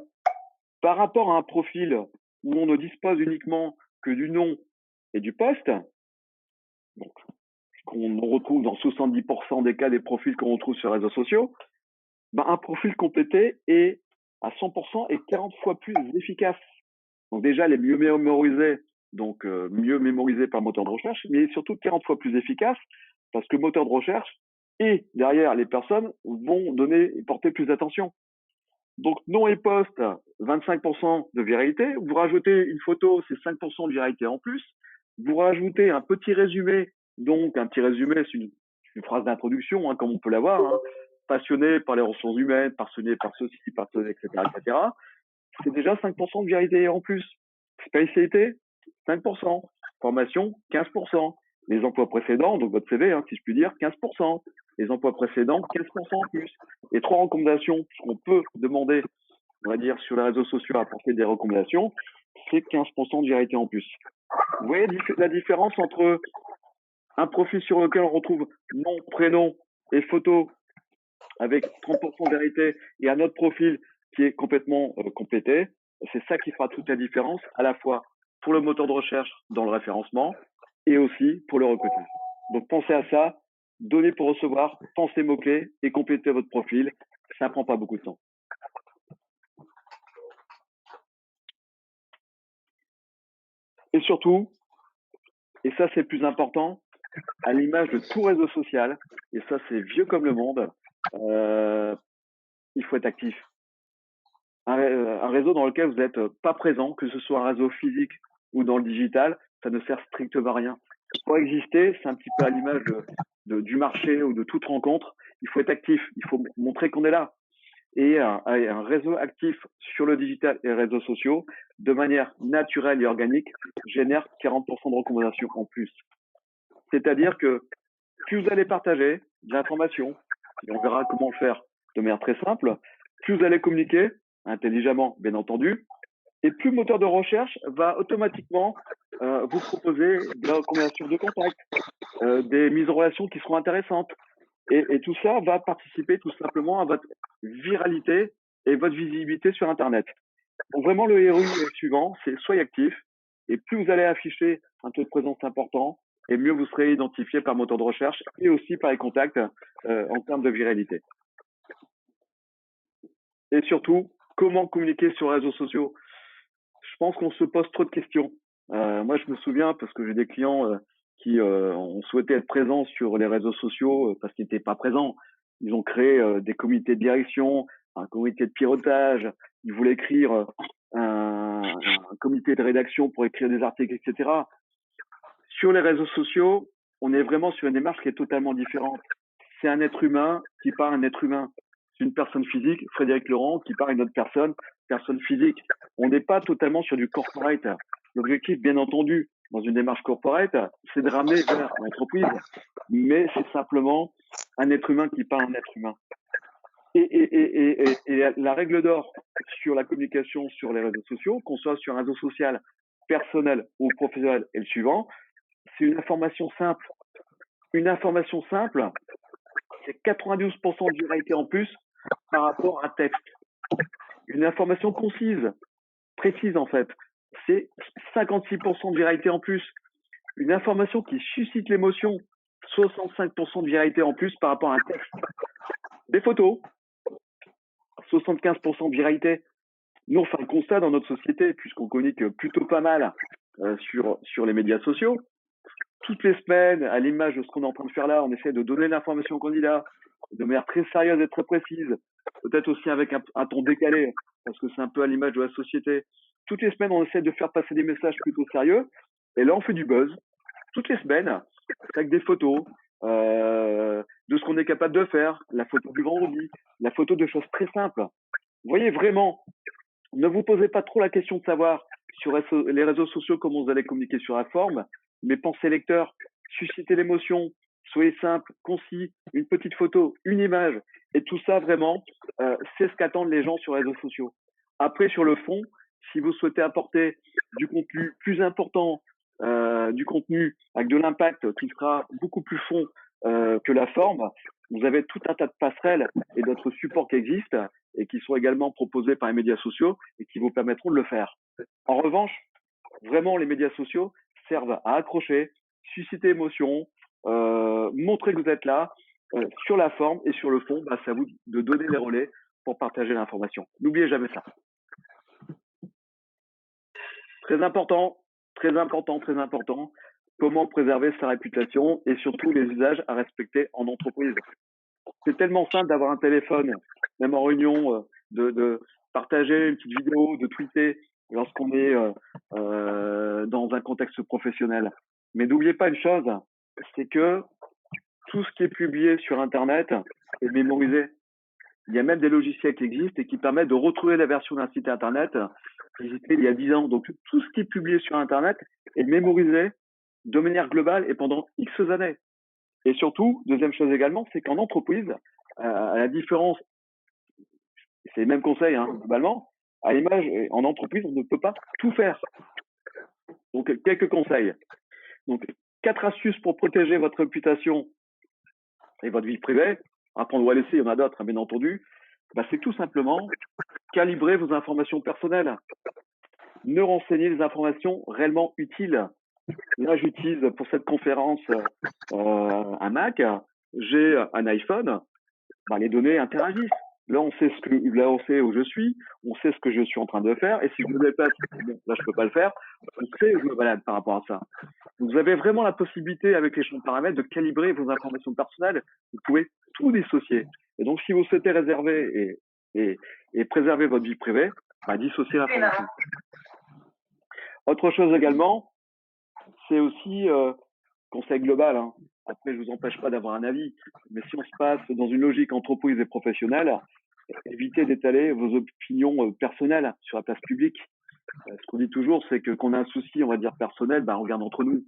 par rapport à un profil où on ne dispose uniquement que du nom et du poste, donc qu'on retrouve dans 70% des cas des profils qu'on retrouve sur les réseaux sociaux, ben, un profil complété est à 100% et 40 fois plus efficace. Donc déjà, elle est mieux mémorisée, donc mieux mémorisée par moteur de recherche, mais surtout 40 fois plus efficace parce que moteur de recherche et derrière les personnes vont donner et porter plus d'attention. Donc nom et poste, 25% de viralité. Vous rajoutez une photo, c'est 5% de viralité en plus. Vous rajoutez un petit résumé, donc un petit résumé, c'est une phrase d'introduction, hein, comme on peut l'avoir, hein, passionné par les ressources humaines, passionné par ceci, passionné, etc., etc. C'est déjà 5% de viralité en plus. Spécialité, 5%. Formation, 15%. Les emplois précédents, donc votre CV, hein, si je puis dire, 15%. Les emplois précédents, 15% en plus. Et 3 recommandations, puisqu'on peut demander, on va dire, sur les réseaux sociaux à apporter des recommandations, c'est 15% de viralité en plus. Vous voyez la différence entre un profil sur lequel on retrouve nom, prénom et photo avec 30% de vérité et un autre profil qui est complètement complété. C'est ça qui fera toute la différence, à la fois pour le moteur de recherche dans le référencement et aussi pour le recrutement. Donc pensez à ça, donnez pour recevoir, pensez mots-clés et complétez votre profil. Ça ne prend pas beaucoup de temps. Et surtout, et ça c'est le plus important, à l'image de tout réseau social, et ça c'est vieux comme le monde, il faut être actif. Un réseau dans lequel vous n'êtes pas présent, que ce soit un réseau physique ou dans le digital, ça ne sert strictement à rien. Pour exister, c'est un petit peu à l'image du marché ou de toute rencontre, il faut être actif, il faut montrer qu'on est là. et un réseau actif sur le digital et les réseaux sociaux, de manière naturelle et organique, génère 40% de recommandations en plus. C'est-à-dire que plus vous allez partager de l'information, et on verra comment le faire de manière très simple, plus vous allez communiquer intelligemment, bien entendu, et plus le moteur de recherche va automatiquement vous proposer des recommandations de contacts, des mises en relation qui seront intéressantes. Et tout ça va participer tout simplement à votre viralité et votre visibilité sur Internet. Donc vraiment, le ROI est suivant, c'est soyez actif, et plus vous allez afficher un taux de présence important, et mieux vous serez identifié par moteur de recherche et aussi par les contacts en termes de viralité. Et surtout, comment communiquer sur les réseaux sociaux? Je pense qu'on se pose trop de questions. Moi, je me souviens parce que j'ai des clients qui ont souhaité être présents sur les réseaux sociaux parce qu'ils n'étaient pas présents. Ils ont créé des comités de direction, un comité de pilotage. Ils voulaient écrire un comité de rédaction pour écrire des articles, etc. Sur les réseaux sociaux, on est vraiment sur une démarche qui est totalement différente. C'est un être humain qui parle à un être humain. C'est une personne physique, Frédéric Laurent, qui parle à une autre personne, personne physique. On n'est pas totalement sur du corporate. L'objectif, bien entendu, dans une démarche corporate, c'est de ramener vers l'entreprise, mais c'est simplement un être humain qui parle à un être humain. Et la règle d'or sur la communication sur les réseaux sociaux, qu'on soit sur un réseau social personnel ou professionnel, est le suivant: c'est une information simple. Une information simple, c'est 92% de viralité en plus par rapport à un texte. Une information concise, précise en fait, c'est 56% de viralité en plus. Une information qui suscite l'émotion, 65% de viralité en plus par rapport à un texte. Des photos, 75% de viralité. Nous, on fait un constat dans notre société, puisqu'on communique plutôt pas mal sur les médias sociaux. Toutes les semaines, à l'image de ce qu'on est en train de faire là, on essaie de donner l'information au candidat de manière très sérieuse et très précise, peut-être aussi avec un ton décalé, parce que c'est un peu à l'image de la société. Toutes les semaines, on essaie de faire passer des messages plutôt sérieux, et là, on fait du buzz. Toutes les semaines, avec des photos de ce qu'on est capable de faire, la photo du vendredi, la photo de choses très simples. Vous voyez, vraiment, ne vous posez pas trop la question de savoir sur les réseaux sociaux comment vous allez communiquer sur la forme, mais pensez lecteur, suscitez l'émotion, soyez simple, concis, une petite photo, une image, et tout ça vraiment, c'est ce qu'attendent les gens sur les réseaux sociaux. Après, sur le fond, si vous souhaitez apporter du contenu plus important, du contenu avec de l'impact qui sera beaucoup plus fond que la forme, vous avez tout un tas de passerelles et d'autres supports qui existent et qui sont également proposés par les médias sociaux et qui vous permettront de le faire. En revanche, vraiment, les médias sociaux servent à accrocher, susciter émotion, montrer que vous êtes là. Sur la forme et sur le fond, bah, c'est à vous de donner les relais pour partager l'information. N'oubliez jamais ça. Très important, très important, très important. Comment préserver sa réputation et surtout les usages à respecter en entreprise. C'est tellement simple d'avoir un téléphone, même en réunion, de partager une petite vidéo, de tweeter lorsqu'on est dans un contexte professionnel. Mais n'oubliez pas une chose, c'est que tout ce qui est publié sur Internet est mémorisé. Il y a même des logiciels qui existent et qui permettent de retrouver la version d'un site Internet qui existait il y a 10 ans. Donc tout ce qui est publié sur Internet est mémorisé de manière globale et pendant X années. Et surtout, deuxième chose également, c'est qu'en entreprise, à la différence, c'est les mêmes conseils globalement, à l'image, en entreprise, on ne peut pas tout faire. Donc, quelques conseils. Donc, 4 astuces pour protéger votre réputation et votre vie privée. À prendre ou à laisser, il y en a d'autres, bien entendu. Bah, c'est tout simplement calibrer vos informations personnelles. Ne renseignez les informations réellement utiles. Là, j'utilise pour cette conférence un Mac, j'ai un iPhone, bah, les données interagissent. Là, on sait où je suis, on sait ce que je suis en train de faire, et si je me déplace, bon, là, je peux pas le faire, on sait où je me balade par rapport à ça. Donc, vous avez vraiment la possibilité, avec les champs de paramètres, de calibrer vos informations personnelles. Vous pouvez tout dissocier. Et donc, si vous souhaitez réserver et préserver votre vie privée, bah, dissocier l'information. Autre chose également, c'est aussi conseil global. Après, je vous empêche pas d'avoir un avis, mais si on se passe dans une logique entreprise et professionnelle, évitez d'étaler vos opinions personnelles sur la place publique. Ce qu'on dit toujours, c'est que qu'on a un souci, on va dire personnel, on regarde entre nous.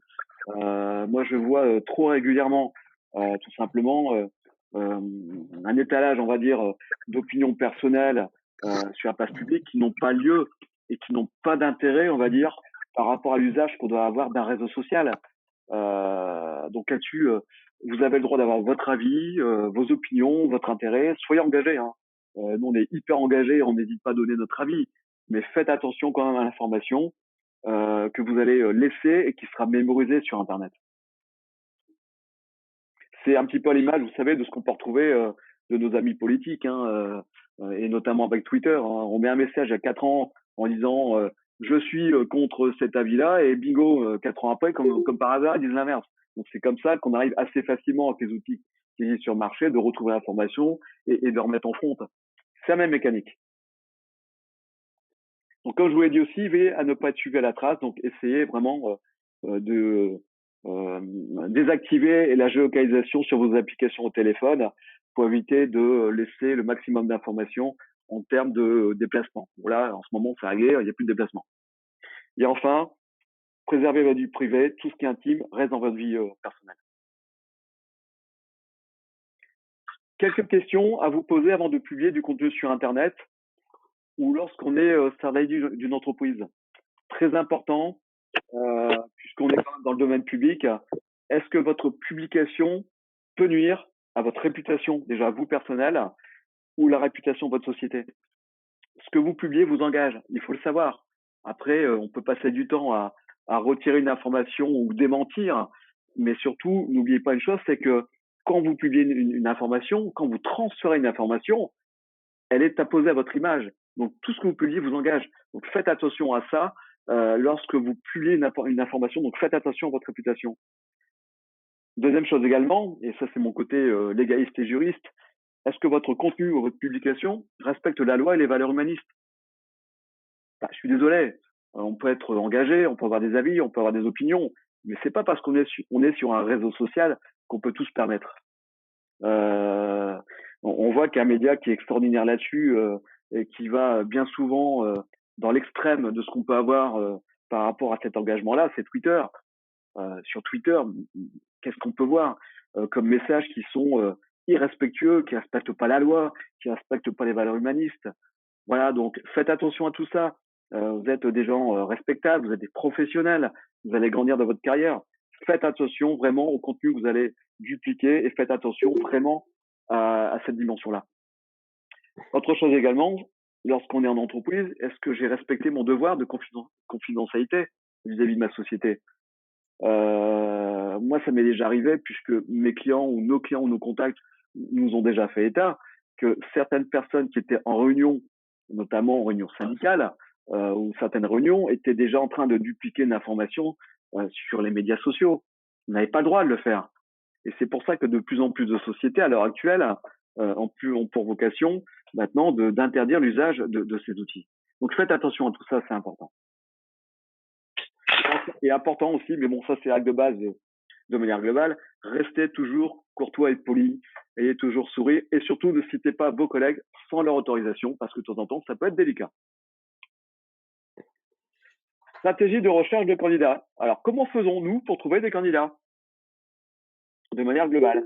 Moi, je vois trop régulièrement, tout simplement, un étalage, on va dire, d'opinions personnelles sur la place publique qui n'ont pas lieu et qui n'ont pas d'intérêt, on va dire, par rapport à l'usage qu'on doit avoir d'un réseau social. Donc là-dessus, vous avez le droit d'avoir votre avis, vos opinions, votre intérêt. Soyez engagés. Hein. Nous, on est hyper engagés, on n'hésite pas à donner notre avis, mais faites attention quand même à l'information que vous allez laisser et qui sera mémorisée sur Internet. C'est un petit peu à l'image, vous savez, de ce qu'on peut retrouver de nos amis politiques, hein, et notamment avec Twitter. Hein. On met un message il y a 4 ans en disant je suis contre cet avis-là et bingo, 4 ans après, comme par hasard, ils disent l'inverse. Donc c'est comme ça qu'on arrive assez facilement avec les outils qui existent sur le marché de retrouver l'information et de remettre en front. C'est la même mécanique. Donc comme je vous l'ai dit aussi, veillez à ne pas être suivi à la trace. Donc essayez vraiment de désactiver la géolocalisation sur vos applications au téléphone pour éviter de laisser le maximum d'informations en termes de déplacement. Là, en ce moment, c'est réglé, il n'y a plus de déplacement. Et enfin, préservez votre vie privée, tout ce qui est intime reste dans votre vie personnelle. Quelques questions à vous poser avant de publier du contenu sur Internet ou lorsqu'on est salarié d'une entreprise. Très important, puisqu'on est quand même dans le domaine public, est-ce que votre publication peut nuire à votre réputation, déjà à vous personnel, ou la réputation de votre société? Ce que vous publiez vous engage, il faut le savoir. Après, on peut passer du temps à retirer une information ou démentir, mais surtout, n'oubliez pas une chose, c'est que quand vous publiez une information, quand vous transférez une information, elle est apposée à votre image. Donc tout ce que vous publiez vous engage. Donc faites attention à ça lorsque vous publiez une information. Donc faites attention à votre réputation. Deuxième chose également, et ça c'est mon côté légaliste et juriste, est-ce que votre contenu ou votre publication respecte la loi et les valeurs humanistes? Je suis désolé, on peut être engagé, on peut avoir des avis, on peut avoir des opinions, mais c'est pas parce qu'on est sur un réseau social qu'on peut tout se permettre. On voit qu'un média qui est extraordinaire là-dessus et qui va bien souvent dans l'extrême de ce qu'on peut avoir par rapport à cet engagement-là, c'est Twitter. Sur Twitter, qu'est-ce qu'on peut voir comme messages qui sont irrespectueux, qui respectent pas la loi, qui respectent pas les valeurs humanistes. Voilà, donc faites attention à tout ça. Vous êtes des gens respectables, vous êtes des professionnels, vous allez grandir dans votre carrière. Faites attention vraiment au contenu que vous allez dupliquer et faites attention vraiment à cette dimension-là. Autre chose également, lorsqu'on est en entreprise, est-ce que j'ai respecté mon devoir de confidentialité vis-à-vis de ma société? Moi, ça m'est déjà arrivé puisque mes clients ou nos contacts nous ont déjà fait état que certaines personnes qui étaient en réunion, notamment en réunion syndicale, ou certaines réunions étaient déjà en train de dupliquer une information sur les médias sociaux. Ils n'avaient pas le droit de le faire. Et c'est pour ça que de plus en plus de sociétés, à l'heure actuelle, ont pour vocation maintenant d'interdire l'usage de ces outils. Donc faites attention à tout ça, c'est important. Et important aussi, mais bon, ça c'est règle de base de manière globale, restez toujours courtois et poli, ayez toujours sourire et surtout ne citez pas vos collègues sans leur autorisation parce que de temps en temps, ça peut être délicat. Stratégie de recherche de candidats. Alors, comment faisons-nous pour trouver des candidats de manière globale?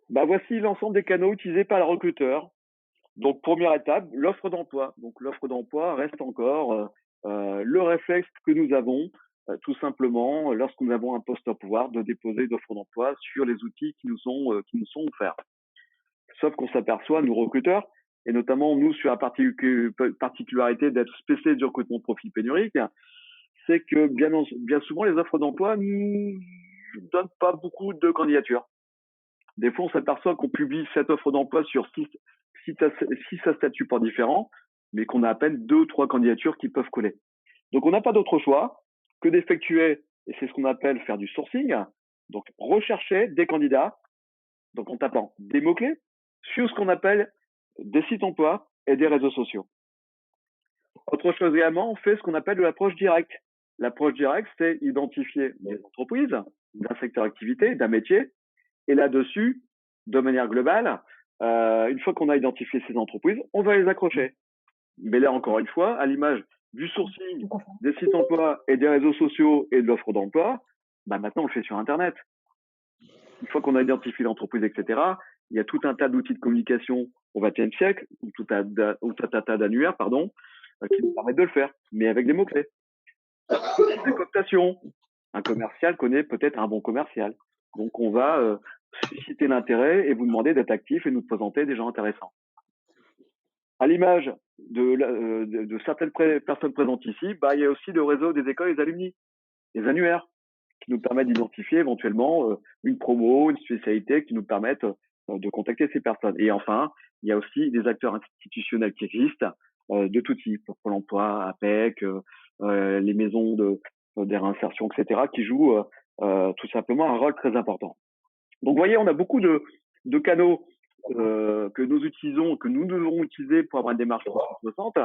Voici l'ensemble des canaux utilisés par le recruteur. Donc, première étape, l'offre d'emploi. Donc, l'offre d'emploi reste encore le réflexe que nous avons tout simplement lorsque nous avons un poste à pouvoir de déposer une offre d'emploi sur les outils qui nous sont offerts. Sauf qu'on s'aperçoit, nous recruteurs, et notamment nous sur la particularité d'être spécialisés du recrutement de profils pénuriques, c'est que bien souvent les offres d'emploi ne donnent pas beaucoup de candidatures. Des fois, on s'aperçoit qu'on publie cette offre d'emploi sur 6 à statuts pas différents, mais qu'on a à peine 2 ou 3 candidatures qui peuvent coller. Donc, on n'a pas d'autre choix que d'effectuer, et c'est ce qu'on appelle faire du sourcing, donc rechercher des candidats, donc en tapant des mots-clés, sur ce qu'on appelle des sites emploi et des réseaux sociaux. Autre chose également, on fait ce qu'on appelle de l'approche directe. L'approche directe, c'est identifier des entreprises, d'un secteur d'activité, d'un métier, et là-dessus, de manière globale, une fois qu'on a identifié ces entreprises, on va les accrocher. Mais là, encore une fois, à l'image du sourcing, des sites emploi et des réseaux sociaux et de l'offre d'emploi, bah maintenant, on le fait sur Internet. Une fois qu'on a identifié l'entreprise, etc., il y a tout un tas d'outils de communication au XXe siècle, ou tout un tas d'annuaires, pardon, qui nous permettent de le faire, mais avec des mots-clés. Aussi des cooptations. Un commercial connaît peut-être un bon commercial. Donc, on va susciter l'intérêt et vous demander d'être actif et nous présenter des gens intéressants. À l'image de certaines personnes présentes ici, bah, il y a aussi le réseau des écoles et des alumni, les annuaires, qui nous permettent d'identifier éventuellement une promo, une spécialité qui nous permettent de contacter ces personnes. Et enfin, il y a aussi des acteurs institutionnels qui existent de tout type, Pôle emploi, APEC, les maisons de réinsertion, etc., qui jouent tout simplement un rôle très important. Donc, vous voyez, on a beaucoup de canaux que nous utilisons, que nous devons utiliser pour avoir une démarche 360.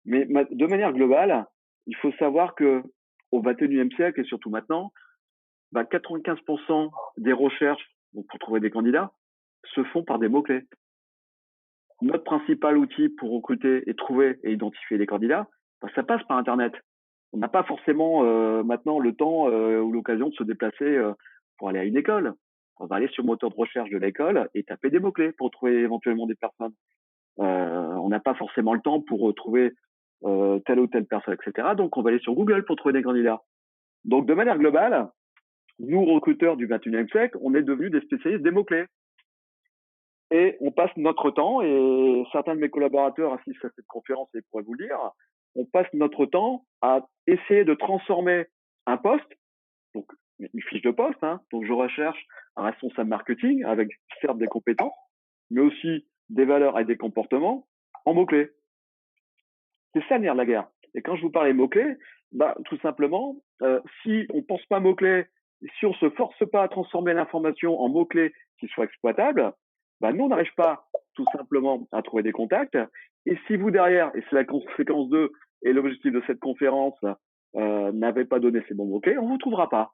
Mais de manière globale, il faut savoir que au XXIe siècle et surtout maintenant, 95% des recherches donc pour trouver des candidats se font par des mots-clés. Notre principal outil pour recruter et trouver et identifier les candidats, ça passe par Internet. On n'a pas forcément maintenant le temps ou l'occasion de se déplacer pour aller à une école. On va aller sur le moteur de recherche de l'école et taper des mots-clés pour trouver éventuellement des personnes. On n'a pas forcément le temps pour trouver telle ou telle personne, etc. Donc, on va aller sur Google pour trouver des candidats. Donc, de manière globale, nous, recruteurs du XXIe siècle, on est devenus des spécialistes des mots-clés. Et on passe notre temps, et certains de mes collaborateurs assistent à cette conférence et pourraient vous le dire, on passe notre temps à essayer de transformer un poste, donc une fiche de poste, donc je recherche un responsable marketing avec certes des compétences, mais aussi des valeurs et des comportements en mots-clés. C'est ça le nerf de la guerre. Et quand je vous parle des mots-clés, tout simplement, si on pense pas mots-clés, si on se force pas à transformer l'information en mots-clés qui soient exploitables, nous, on n'arrive pas tout simplement à trouver des contacts. Et si vous derrière, et c'est la conséquence de, et l'objectif de cette conférence, n'avez pas donné ces bons mots-clés, on vous trouvera pas.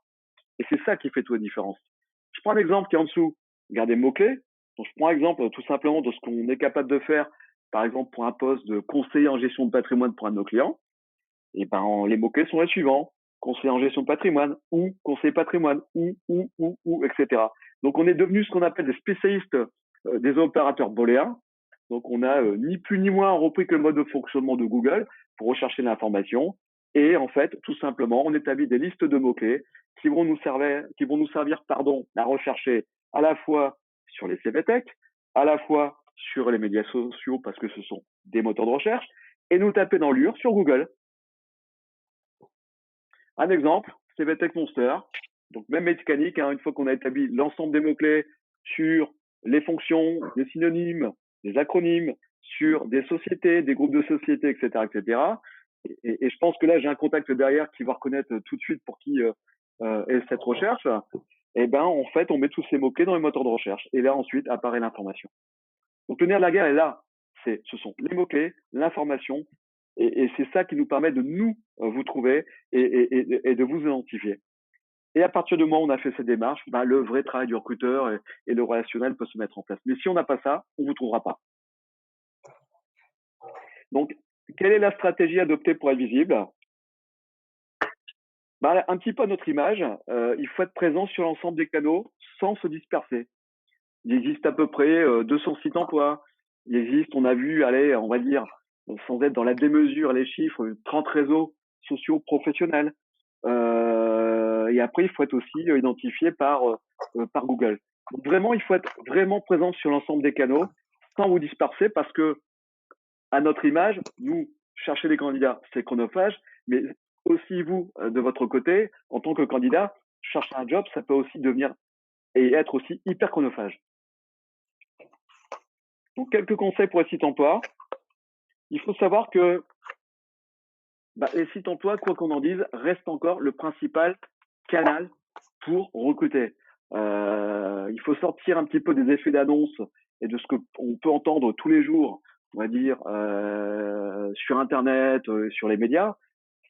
Et c'est ça qui fait toute la différence. Je prends un exemple qui est en dessous. Regardez mots-clés. Donc, je prends un exemple tout simplement de ce qu'on est capable de faire, par exemple, pour un poste de conseiller en gestion de patrimoine pour un de nos clients. Et les mots-clés sont les suivants. Conseiller en gestion de patrimoine, ou conseiller patrimoine, ou, etc. Donc, on est devenu ce qu'on appelle des spécialistes des opérateurs booléens. Donc, on a ni plus ni moins repris que le mode de fonctionnement de Google pour rechercher l'information. Et en fait, tout simplement, on établit des listes de mots-clés qui vont nous servir, à rechercher à la fois sur les CVTech, à la fois sur les médias sociaux parce que ce sont des moteurs de recherche, et nous taper dans l'UR sur Google. Un exemple, CVTech Monster. Donc même mécanique, une fois qu'on a établi l'ensemble des mots-clés sur les fonctions, des synonymes, des acronymes, sur des sociétés, des groupes de sociétés, etc., etc. Et je pense que là, j'ai un contact derrière qui va reconnaître tout de suite pour qui est cette recherche. Et en fait, on met tous ces mots-clés dans les moteurs de recherche. Et là, ensuite, apparaît l'information. Donc, le nerf de la guerre est là. Ce sont les mots-clés, l'information. Et c'est ça qui nous permet de nous vous trouver et de vous identifier. Et à partir du moment où on a fait cette démarche, le vrai travail du recruteur et le relationnel peut se mettre en place. Mais si on n'a pas ça, on ne vous trouvera pas. Donc, quelle est la stratégie adoptée pour être visible? Un petit peu à notre image, il faut être présent sur l'ensemble des canaux sans se disperser. Il existe à peu près 200 sites emploi. Il existe, on a vu, on va dire, sans être dans la démesure, les chiffres, 30 réseaux sociaux professionnels. Et après, il faut être aussi identifié par Google. Donc vraiment, il faut être vraiment présent sur l'ensemble des canaux sans vous disperser parce que, à notre image, nous, chercher des candidats, c'est chronophage, mais aussi vous, de votre côté, en tant que candidat, chercher un job, ça peut aussi devenir et être aussi hyper chronophage. Donc, quelques conseils pour les sites emploi. Il faut savoir que les sites emploi, quoi qu'on en dise, restent encore le principal canal pour recruter. Il faut sortir un petit peu des effets d'annonce et de ce qu'on peut entendre tous les jours, on va dire, sur Internet, sur les médias.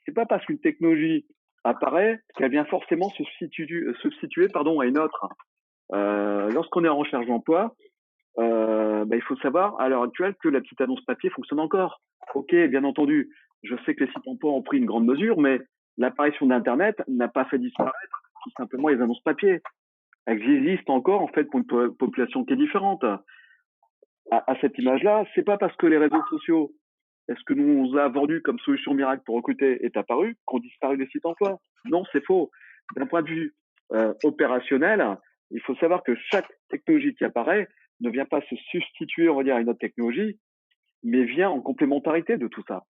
C'est pas parce qu'une technologie apparaît qu'elle vient forcément se substituer à une autre. Lorsqu'on est en recherche d'emploi, il faut savoir à l'heure actuelle que la petite annonce papier fonctionne encore. Ok, bien entendu, je sais que les sites emploi ont pris une grande mesure, mais l'apparition d'Internet n'a pas fait disparaître tout simplement les annonces papier. Elles existent encore en fait pour une population qui est différente. À cette image-là, c'est pas parce que les réseaux sociaux, est-ce que nous on a vendu comme solution miracle pour recruter est apparu qu'ont disparu les sites emploi. Non, c'est faux. D'un point de vue opérationnel, il faut savoir que chaque technologie qui apparaît ne vient pas se substituer, on va dire, à une autre technologie, mais vient en complémentarité de tout ça.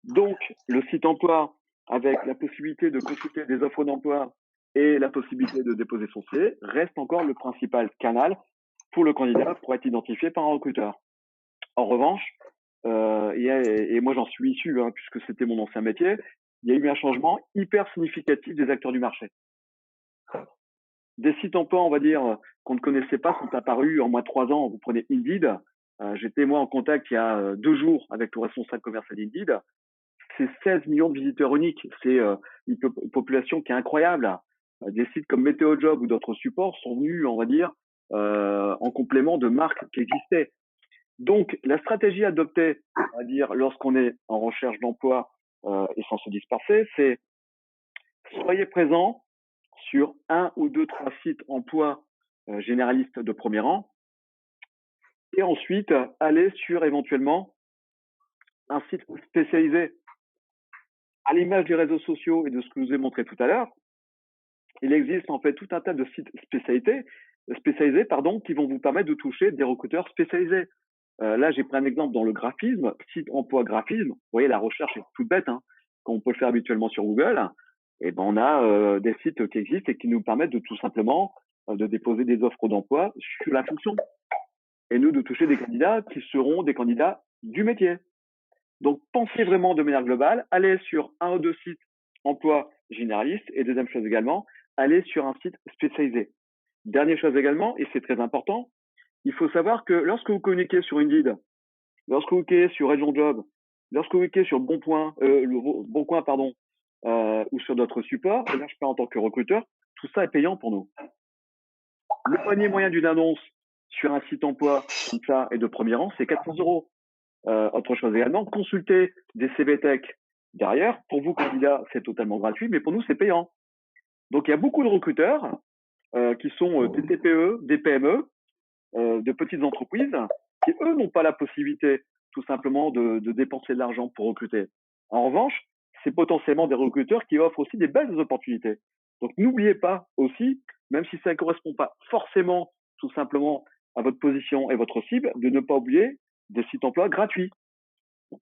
Donc, le site emploi, avec la possibilité de consulter des offres d'emploi et la possibilité de déposer son CV, reste encore le principal canal pour le candidat pour être identifié par un recruteur. En revanche, et moi j'en suis issu, hein, puisque c'était mon ancien métier, il y a eu un changement hyper significatif des acteurs du marché. Des sites emploi, on va dire, qu'on ne connaissait pas, sont apparus en moins de 3 ans. Vous prenez Indeed. J'étais moi en contact il y a 2 jours avec le responsable commercial d'Indeed. C'est 16 millions de visiteurs uniques. C'est une population qui est incroyable. Des sites comme Météo Job ou d'autres supports sont venus, on va dire, en complément de marques qui existaient. Donc, la stratégie adoptée, on va dire, lorsqu'on est en recherche d'emploi et sans se disperser, c'est soyez présent sur un ou deux, trois sites emploi généralistes de premier rang et ensuite allez sur éventuellement un site spécialisé. À l'image des réseaux sociaux et de ce que je vous ai montré tout à l'heure, il existe en fait tout un tas de sites spécialisés qui vont vous permettre de toucher des recruteurs spécialisés. Là, j'ai pris un exemple dans le graphisme, site emploi graphisme. Vous voyez, la recherche est toute bête, hein, qu'on peut faire habituellement sur Google. Et ben, on a des sites qui existent et qui nous permettent de tout simplement de déposer des offres d'emploi sur la fonction. Et nous, de toucher des candidats qui seront des candidats du métier. Donc, pensez vraiment de manière globale, allez sur un ou deux sites emploi généralistes et deuxième chose également, allez sur un site spécialisé. Dernière chose également, et c'est très important, il faut savoir que lorsque vous communiquez sur Indeed, lorsque vous communiquez sur Region Job, lorsque vous communiquez sur le Bon Coin, ou sur d'autres supports, et là je parle en tant que recruteur, tout ça est payant pour nous. Le panier moyen d'une annonce sur un site emploi comme ça et de premier rang, c'est 400 euros. Autre chose également, consulter des CV Tech derrière. Pour vous, candidats, c'est totalement gratuit, mais pour nous, c'est payant. Donc, il y a beaucoup de recruteurs qui sont des TPE, des PME, de petites entreprises, qui, eux, n'ont pas la possibilité, tout simplement, de dépenser de l'argent pour recruter. En revanche, c'est potentiellement des recruteurs qui offrent aussi des belles opportunités. Donc, n'oubliez pas aussi, même si ça ne correspond pas forcément, tout simplement, à votre position et votre cible, de ne pas oublier des sites emploi gratuits.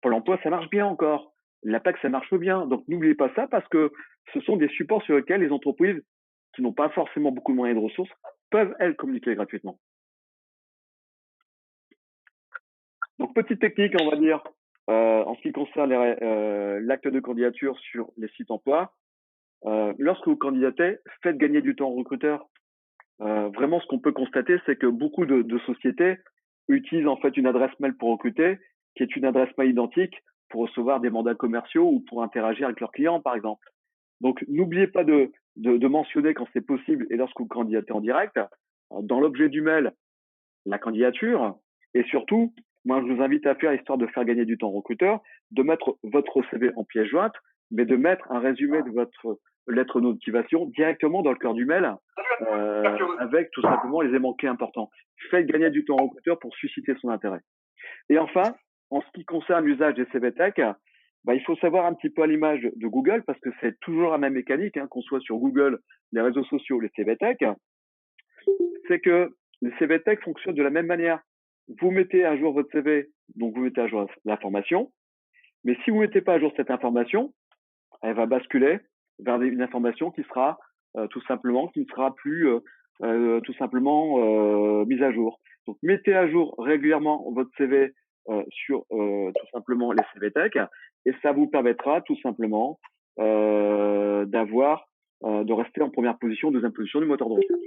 Pôle emploi, ça marche bien encore. L'APEC, ça marche bien. Donc, n'oubliez pas ça parce que ce sont des supports sur lesquels les entreprises qui n'ont pas forcément beaucoup de moyens de ressources peuvent, elles, communiquer gratuitement. Donc, petite technique, on va dire, en ce qui concerne l'acte de candidature sur les sites emploi. Lorsque vous candidatez, faites gagner du temps aux recruteurs. Vraiment, ce qu'on peut constater, c'est que beaucoup de sociétés utilisent en fait une adresse mail pour recruter, qui est une adresse mail identique pour recevoir des mandats commerciaux ou pour interagir avec leurs clients, par exemple. Donc, n'oubliez pas de mentionner quand c'est possible et lorsque vous candidatez en direct, dans l'objet du mail, la candidature et surtout, moi, je vous invite à faire, histoire de faire gagner du temps aux recruteurs, de mettre votre CV en pièce jointe, mais de mettre un résumé de votre lettre de motivation directement dans le cœur du mail, avec tout simplement les éléments clés importants. Faites gagner du temps aux recruteurs pour susciter son intérêt. Et enfin, en ce qui concerne l'usage des CV Tech, il faut savoir un petit peu à l'image de Google, parce que c'est toujours la même mécanique, hein, qu'on soit sur Google, les réseaux sociaux, les CV Tech, c'est que les CV Tech fonctionnent de la même manière. Vous mettez à jour votre CV, donc vous mettez à jour l'information, mais si vous ne mettez pas à jour cette information, elle va basculer vers une information qui sera tout simplement, qui ne sera plus tout simplement mise à jour. Donc mettez à jour régulièrement votre CV sur tout simplement les CV Tech et ça vous permettra tout simplement de rester en première position, deuxième position du moteur de recherche.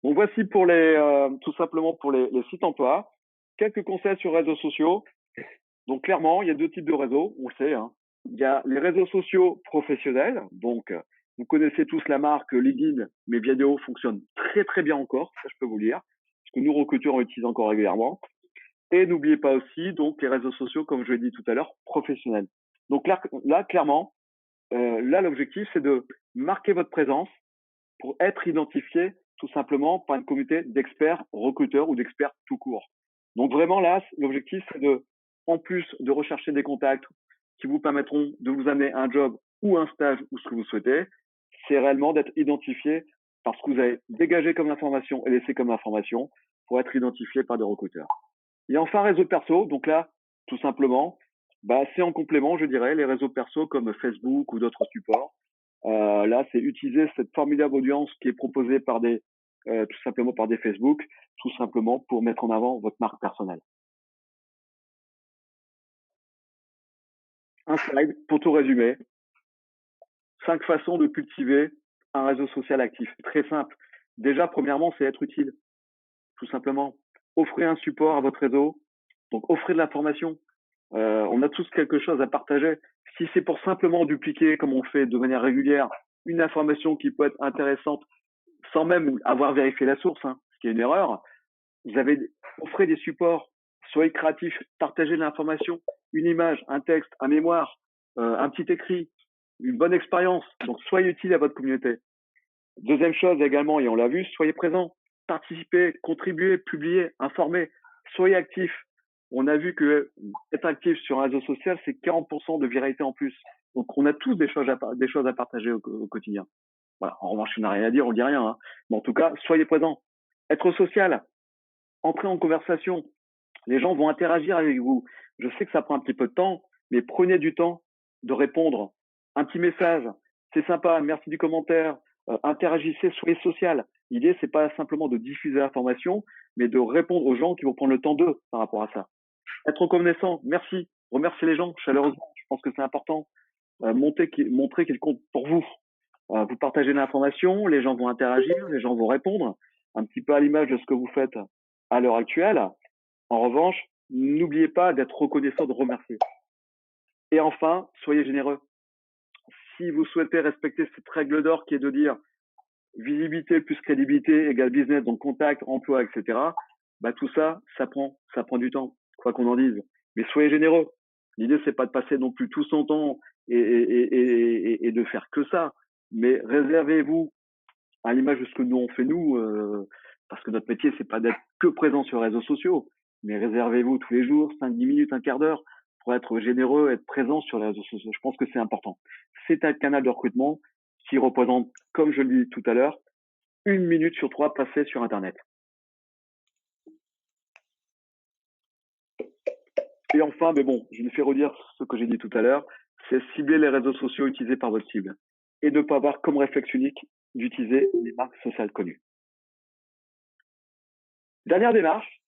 Donc voici pour tout simplement pour les sites emploi. Quelques conseils sur les réseaux sociaux. Donc clairement, il y a deux types de réseaux, on le sait, hein. Il y a les réseaux sociaux professionnels, donc Vous connaissez tous la marque LinkedIn, mes vidéos fonctionnent très très bien encore, ça je peux vous le dire, parce que nous recruteurs on utilise encore régulièrement. Et n'oubliez pas aussi donc les réseaux sociaux, comme je l'ai dit tout à l'heure, professionnels. Donc là clairement, là l'objectif c'est de marquer votre présence pour être identifié tout simplement par une communauté d'experts recruteurs ou d'experts tout court. Donc vraiment là, l'objectif c'est de, en plus de rechercher des contacts qui vous permettront de vous amener un job ou un stage ou ce que vous souhaitez, c'est réellement d'être identifié par ce que vous avez dégagé comme information et laissé comme information pour être identifié par des recruteurs. Et enfin, réseau perso, donc là, tout simplement, c'est en complément, je dirais, les réseaux perso comme Facebook ou d'autres supports. Là, c'est utiliser cette formidable audience qui est proposée par tout simplement par des Facebook, tout simplement pour mettre en avant votre marque personnelle. Un slide pour tout résumer. 5 façons de cultiver un réseau social actif. Très simple. Déjà, premièrement, c'est être utile. Tout simplement. Offrez un support à votre réseau. Donc, offrez de l'information. On a tous quelque chose à partager. Si c'est pour simplement dupliquer, comme on fait de manière régulière, une information qui peut être intéressante, sans même avoir vérifié la source, ce qui est une erreur, offrez des supports, soyez créatifs, partagez de l'information, une image, un texte, un mémoire, un petit écrit, une bonne expérience. Donc, soyez utile à votre communauté. Deuxième chose également, et on l'a vu, soyez présents, participez, contribuez, publiez, informez, soyez actifs. On a vu que être actif sur un réseau social, c'est 40% de viralité en plus. Donc, on a tous des choses à partager au quotidien. Voilà. En revanche, si on n'a rien à dire, on dit rien. Mais en tout cas, soyez présents. Être social, entrez en conversation. Les gens vont interagir avec vous. Je sais que ça prend un petit peu de temps, mais prenez du temps de répondre. Un petit message, c'est sympa, merci du commentaire, interagissez, soyez social. L'idée, c'est pas simplement de diffuser l'information, mais de répondre aux gens qui vont prendre le temps d'eux par rapport à ça. Être reconnaissant, merci, remercier les gens chaleureusement, je pense que c'est important. Montrer qu'ils comptent pour vous. Vous partagez l'information, les gens vont interagir, les gens vont répondre, un petit peu à l'image de ce que vous faites à l'heure actuelle. En revanche, n'oubliez pas d'être reconnaissant, de remercier. Et enfin, soyez généreux. Si vous souhaitez respecter cette règle d'or qui est de dire visibilité plus crédibilité égale business, donc contact, emploi, etc., tout ça, ça prend du temps, quoi qu'on en dise. Mais soyez généreux. L'idée, c'est pas de passer non plus tout son temps et de faire que ça. Mais réservez-vous à l'image de ce que nous on fait parce que notre métier, c'est pas d'être que présent sur les réseaux sociaux, mais réservez-vous tous les jours, 5-10 minutes, un quart d'heure, pour être généreux, être présent sur les réseaux sociaux. Je pense que c'est important. C'est un canal de recrutement qui représente, comme je le dis tout à l'heure, 1 minute sur 3 passées sur Internet. Et enfin, mais bon, je me fais redire ce que j'ai dit tout à l'heure, c'est cibler les réseaux sociaux utilisés par votre cible et ne pas avoir comme réflexe unique d'utiliser des marques sociales connues. Dernière démarche,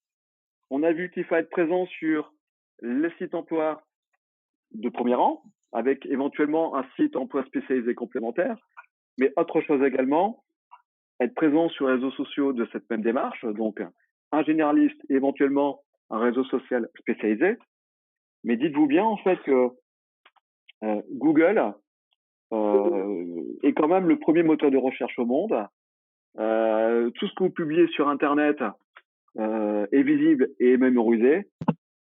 on a vu qu'il faut être présent sur les sites emploi de premier rang, avec éventuellement un site emploi spécialisé complémentaire, mais autre chose également, être présent sur les réseaux sociaux de cette même démarche, donc un généraliste et éventuellement un réseau social spécialisé. Mais dites-vous bien en fait que Google est quand même le premier moteur de recherche au monde. Tout ce que vous publiez sur Internet est visible et mémorisé,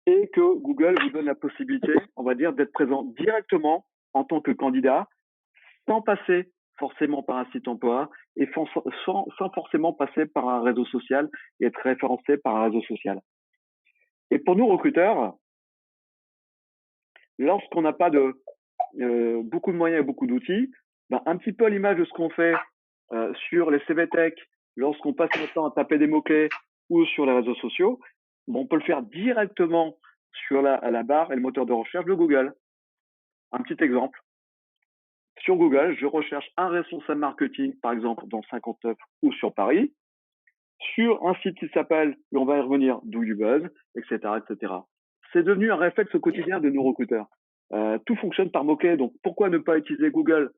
et que Google vous donne la possibilité, on va dire, d'être présent directement en tant que candidat, sans passer forcément par un site emploi et sans forcément passer par un réseau social et être référencé par un réseau social. Et pour nous recruteurs, lorsqu'on n'a pas beaucoup de moyens et beaucoup d'outils, un petit peu à l'image de ce qu'on fait sur les CVTech, lorsqu'on passe notre temps à taper des mots-clés ou sur les réseaux sociaux, on peut le faire directement sur la barre et le moteur de recherche de Google. Un petit exemple. Sur Google, je recherche un responsable marketing, par exemple, dans 59 ou sur Paris, sur un site qui s'appelle, et on va y revenir, Do You Buzz, etc., etc. C'est devenu un réflexe au quotidien de nos recruteurs. Tout fonctionne par mots-clés, donc pourquoi ne pas utiliser Google,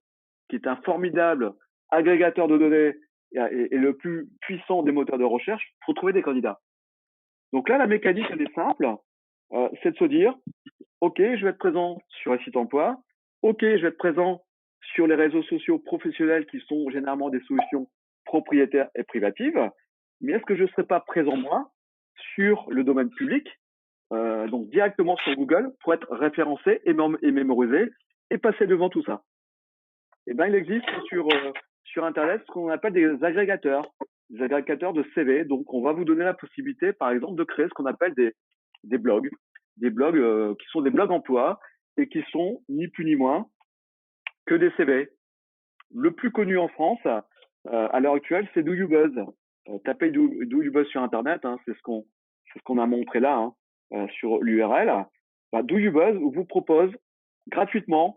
qui est un formidable agrégateur de données et le plus puissant des moteurs de recherche pour trouver des candidats. Donc là, la mécanique, elle est simple, c'est de se dire, OK, je vais être présent sur un site emploi, OK, je vais être présent sur les réseaux sociaux professionnels qui sont généralement des solutions propriétaires et privatives, mais est-ce que je ne serais pas présent moi sur le domaine public, donc directement sur Google pour être référencé et mémorisé et passer devant tout ça? Eh ben, il existe sur Internet ce qu'on appelle des agrégateurs de CV. Donc, on va vous donner la possibilité, par exemple, de créer ce qu'on appelle des blogs, qui sont des blogs emploi et qui sont ni plus ni moins que des CV. Le plus connu en France, à l'heure actuelle, c'est Do You Buzz. Tapez Do You Buzz sur Internet, hein, c'est ce qu'on a montré là, hein, sur l'URL. Bah, Do You Buzz vous propose gratuitement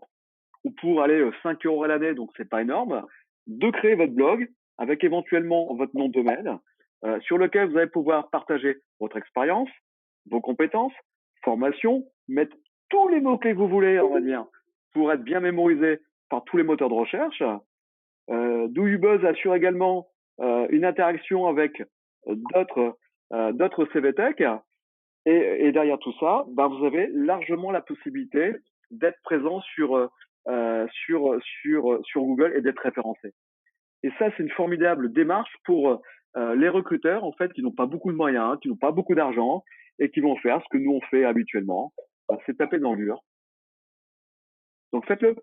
ou pour aller 5 euros à l'année, donc c'est pas énorme, de créer votre blog avec éventuellement votre nom de domaine, sur lequel vous allez pouvoir partager votre expérience, vos compétences, formation, mettre tous les mots-clés que vous voulez, on va dire, pour être bien mémorisé par tous les moteurs de recherche. Do You Buzz assure également une interaction avec d'autres CVTech. Et derrière tout ça, ben, vous avez largement la possibilité d'être présent sur Google et d'être référencé. Et ça, c'est une formidable démarche pour les recruteurs, en fait, qui n'ont pas beaucoup de moyens, qui n'ont pas beaucoup d'argent et qui vont faire ce que nous on fait habituellement, c'est taper dans le mur. Donc faites-le.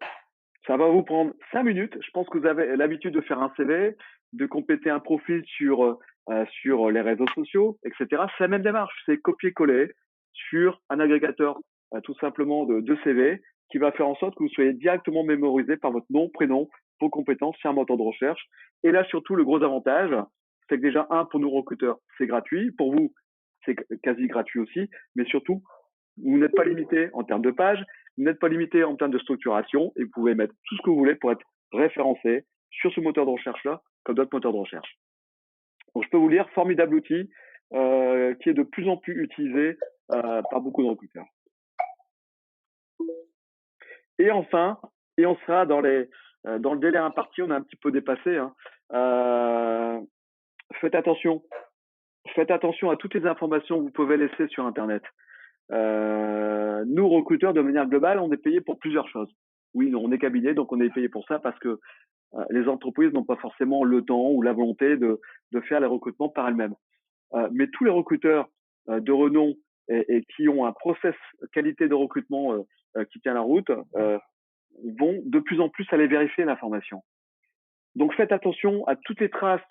Ça va vous prendre 5 minutes. Je pense que vous avez l'habitude de faire un CV, de compléter un profil sur les réseaux sociaux, etc. C'est la même démarche. C'est copier-coller sur un agrégateur tout simplement de CV qui va faire en sorte que vous soyez directement mémorisé par votre nom, prénom, vos compétences sur un moteur de recherche. Et là, surtout, le gros avantage, c'est que déjà, pour nos recruteurs, c'est gratuit. Pour vous, c'est quasi gratuit aussi. Mais surtout, vous n'êtes pas limité en termes de pages, vous n'êtes pas limité en termes de structuration et vous pouvez mettre tout ce que vous voulez pour être référencé sur ce moteur de recherche-là, comme d'autres moteurs de recherche. Donc, je peux vous dire, formidable outil qui est de plus en plus utilisé par beaucoup de recruteurs. Et enfin, et on sera dans le délai imparti, on a un petit peu dépassé. Faites attention à toutes les informations que vous pouvez laisser sur Internet. Nous, recruteurs, de manière globale, on est payé pour plusieurs choses. Oui, on est cabinet, donc on est payé pour ça parce que les entreprises n'ont pas forcément le temps ou la volonté de faire les recrutements par elles-mêmes. Mais tous les recruteurs de renom et qui ont un process qualité de recrutement qui tient la route vont de plus en plus aller vérifier l'information. Donc faites attention à toutes les traces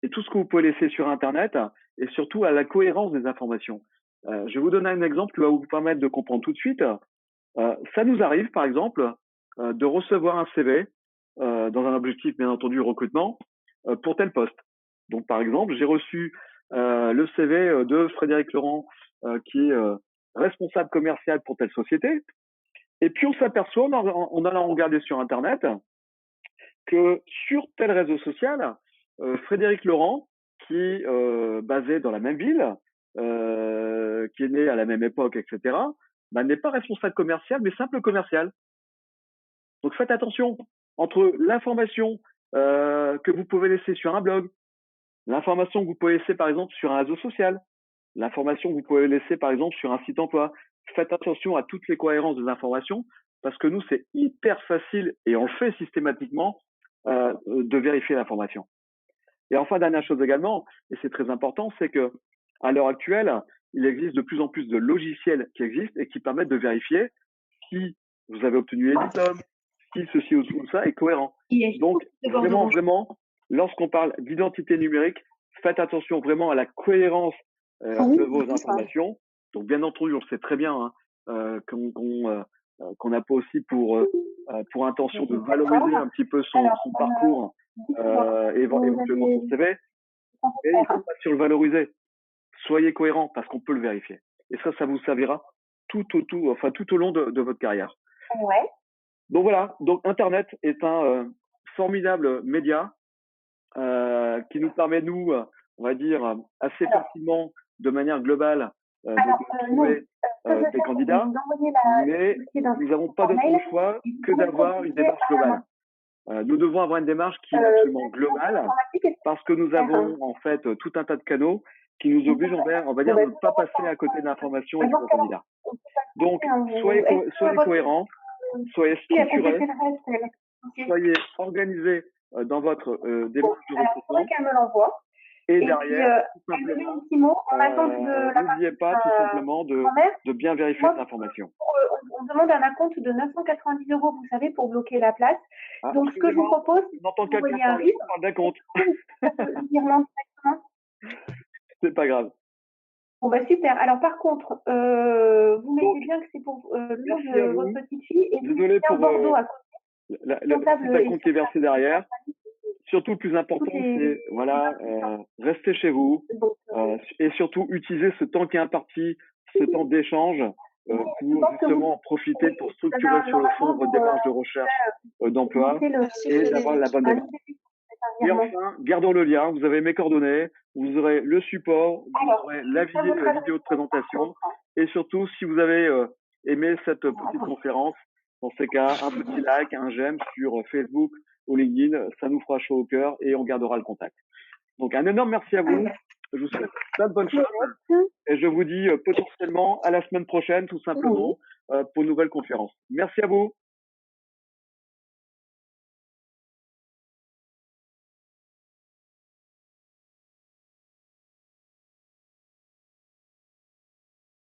et tout ce que vous pouvez laisser sur Internet et surtout à la cohérence des informations. Je vais vous donner un exemple qui va vous permettre de comprendre tout de suite. Ça nous arrive, par exemple, de recevoir un CV dans un objectif, bien entendu, recrutement pour tel poste. Donc, par exemple, j'ai reçu le CV de Frédéric Laurent, qui est responsable commercial pour telle société. Et puis, on s'aperçoit, en allant regarder sur Internet, que sur tel réseau social, Frédéric Laurent, qui est basé dans la même ville, qui est né à la même époque, etc., n'est pas responsable commercial, mais simple commercial. Donc faites attention entre l'information que vous pouvez laisser sur un blog, l'information que vous pouvez laisser par exemple sur un réseau social, l'information que vous pouvez laisser par exemple sur un site emploi. Faites attention à toutes les cohérences des informations parce que nous, c'est hyper facile et on le fait systématiquement de vérifier l'information. Et enfin, dernière chose également, et c'est très important, c'est que à l'heure actuelle, il existe de plus en plus de logiciels qui existent et qui permettent de vérifier si vous avez obtenu les diplômes, si ceci ou ça est cohérent. Donc, vraiment, lorsqu'on parle d'identité numérique, faites attention vraiment à la cohérence de vos informations. Donc, bien entendu, on le sait très bien qu'on n'a pas aussi pour intention de valoriser un petit peu son parcours et éventuellement son CV, mais il ne faut pas survaloriser. Soyez cohérent parce qu'on peut le vérifier. Et ça vous servira tout au long de votre carrière. Ouais. Donc voilà, donc Internet est un formidable média qui nous permet, nous, on va dire, assez facilement, de manière globale, de trouver des candidats, mais nous n'avons pas d'autre choix que d'avoir une démarche globale. Nous devons avoir une démarche qui est absolument globale parce que nous avons en fait tout un tas de canaux qui nous obligent, on va dire, de ne pas passer à côté de l'information et du candidat. Donc, soyez cohérents, soyez structurés Ok. soyez organisé dans votre Bon, démarche de alors, il faudrait recrutement qu'elle me l'envoie. et Et puis, derrière, tout elle me met un simplement, petit mot en attente de la n'oubliez partie pas tout simplement grand-mère. de bien vérifier Moi, les informations. on demande un acompte de 990 euros, vous savez, pour bloquer la place. Ah, Donc, ce que je vous excusez-moi, propose, c'est on entend de vous quelqu'un envoyer un parler, RIB. on parle d'un compte. Une virement directement. C'est pas grave. Bon, bah, super. Alors, par contre, vous Donc, mettez bien que c'est pour le nom merci à de votre vous. petite fille et vous mettez Désolé bien pour Bordeaux à côté, c'est comptable un et compte qui est versé derrière. Surtout, le plus toutes important, c'est les voilà, inscriptions. restez chez vous Donc, et surtout utilisez ce temps qui est imparti, ce temps d'échange je pour pense que vous, justement en profiter oui, pour vous avez structurer sur le fond normalement, votre démarche de recherche d'emploi initier Merci et d'avoir la Frédéric. bonne un demande. IPP pour un Et virement. enfin, gardons le lien. Vous avez mes coordonnées, vous aurez le support, vous Alors, aurez je pas votre la adresse vidéo de mail, par présentation contre. et surtout, si vous avez aimé cette Alors, petite attendez. conférence, dans ces cas, un petit like, un j'aime sur Facebook ou LinkedIn, ça nous fera chaud au cœur et on gardera le contact. Donc un énorme merci à vous. Alors, Je vous souhaite plein de bonnes je choses note. et je vous dis potentiellement à la semaine prochaine tout Oui. simplement pour une nouvelle conférence. Merci à vous.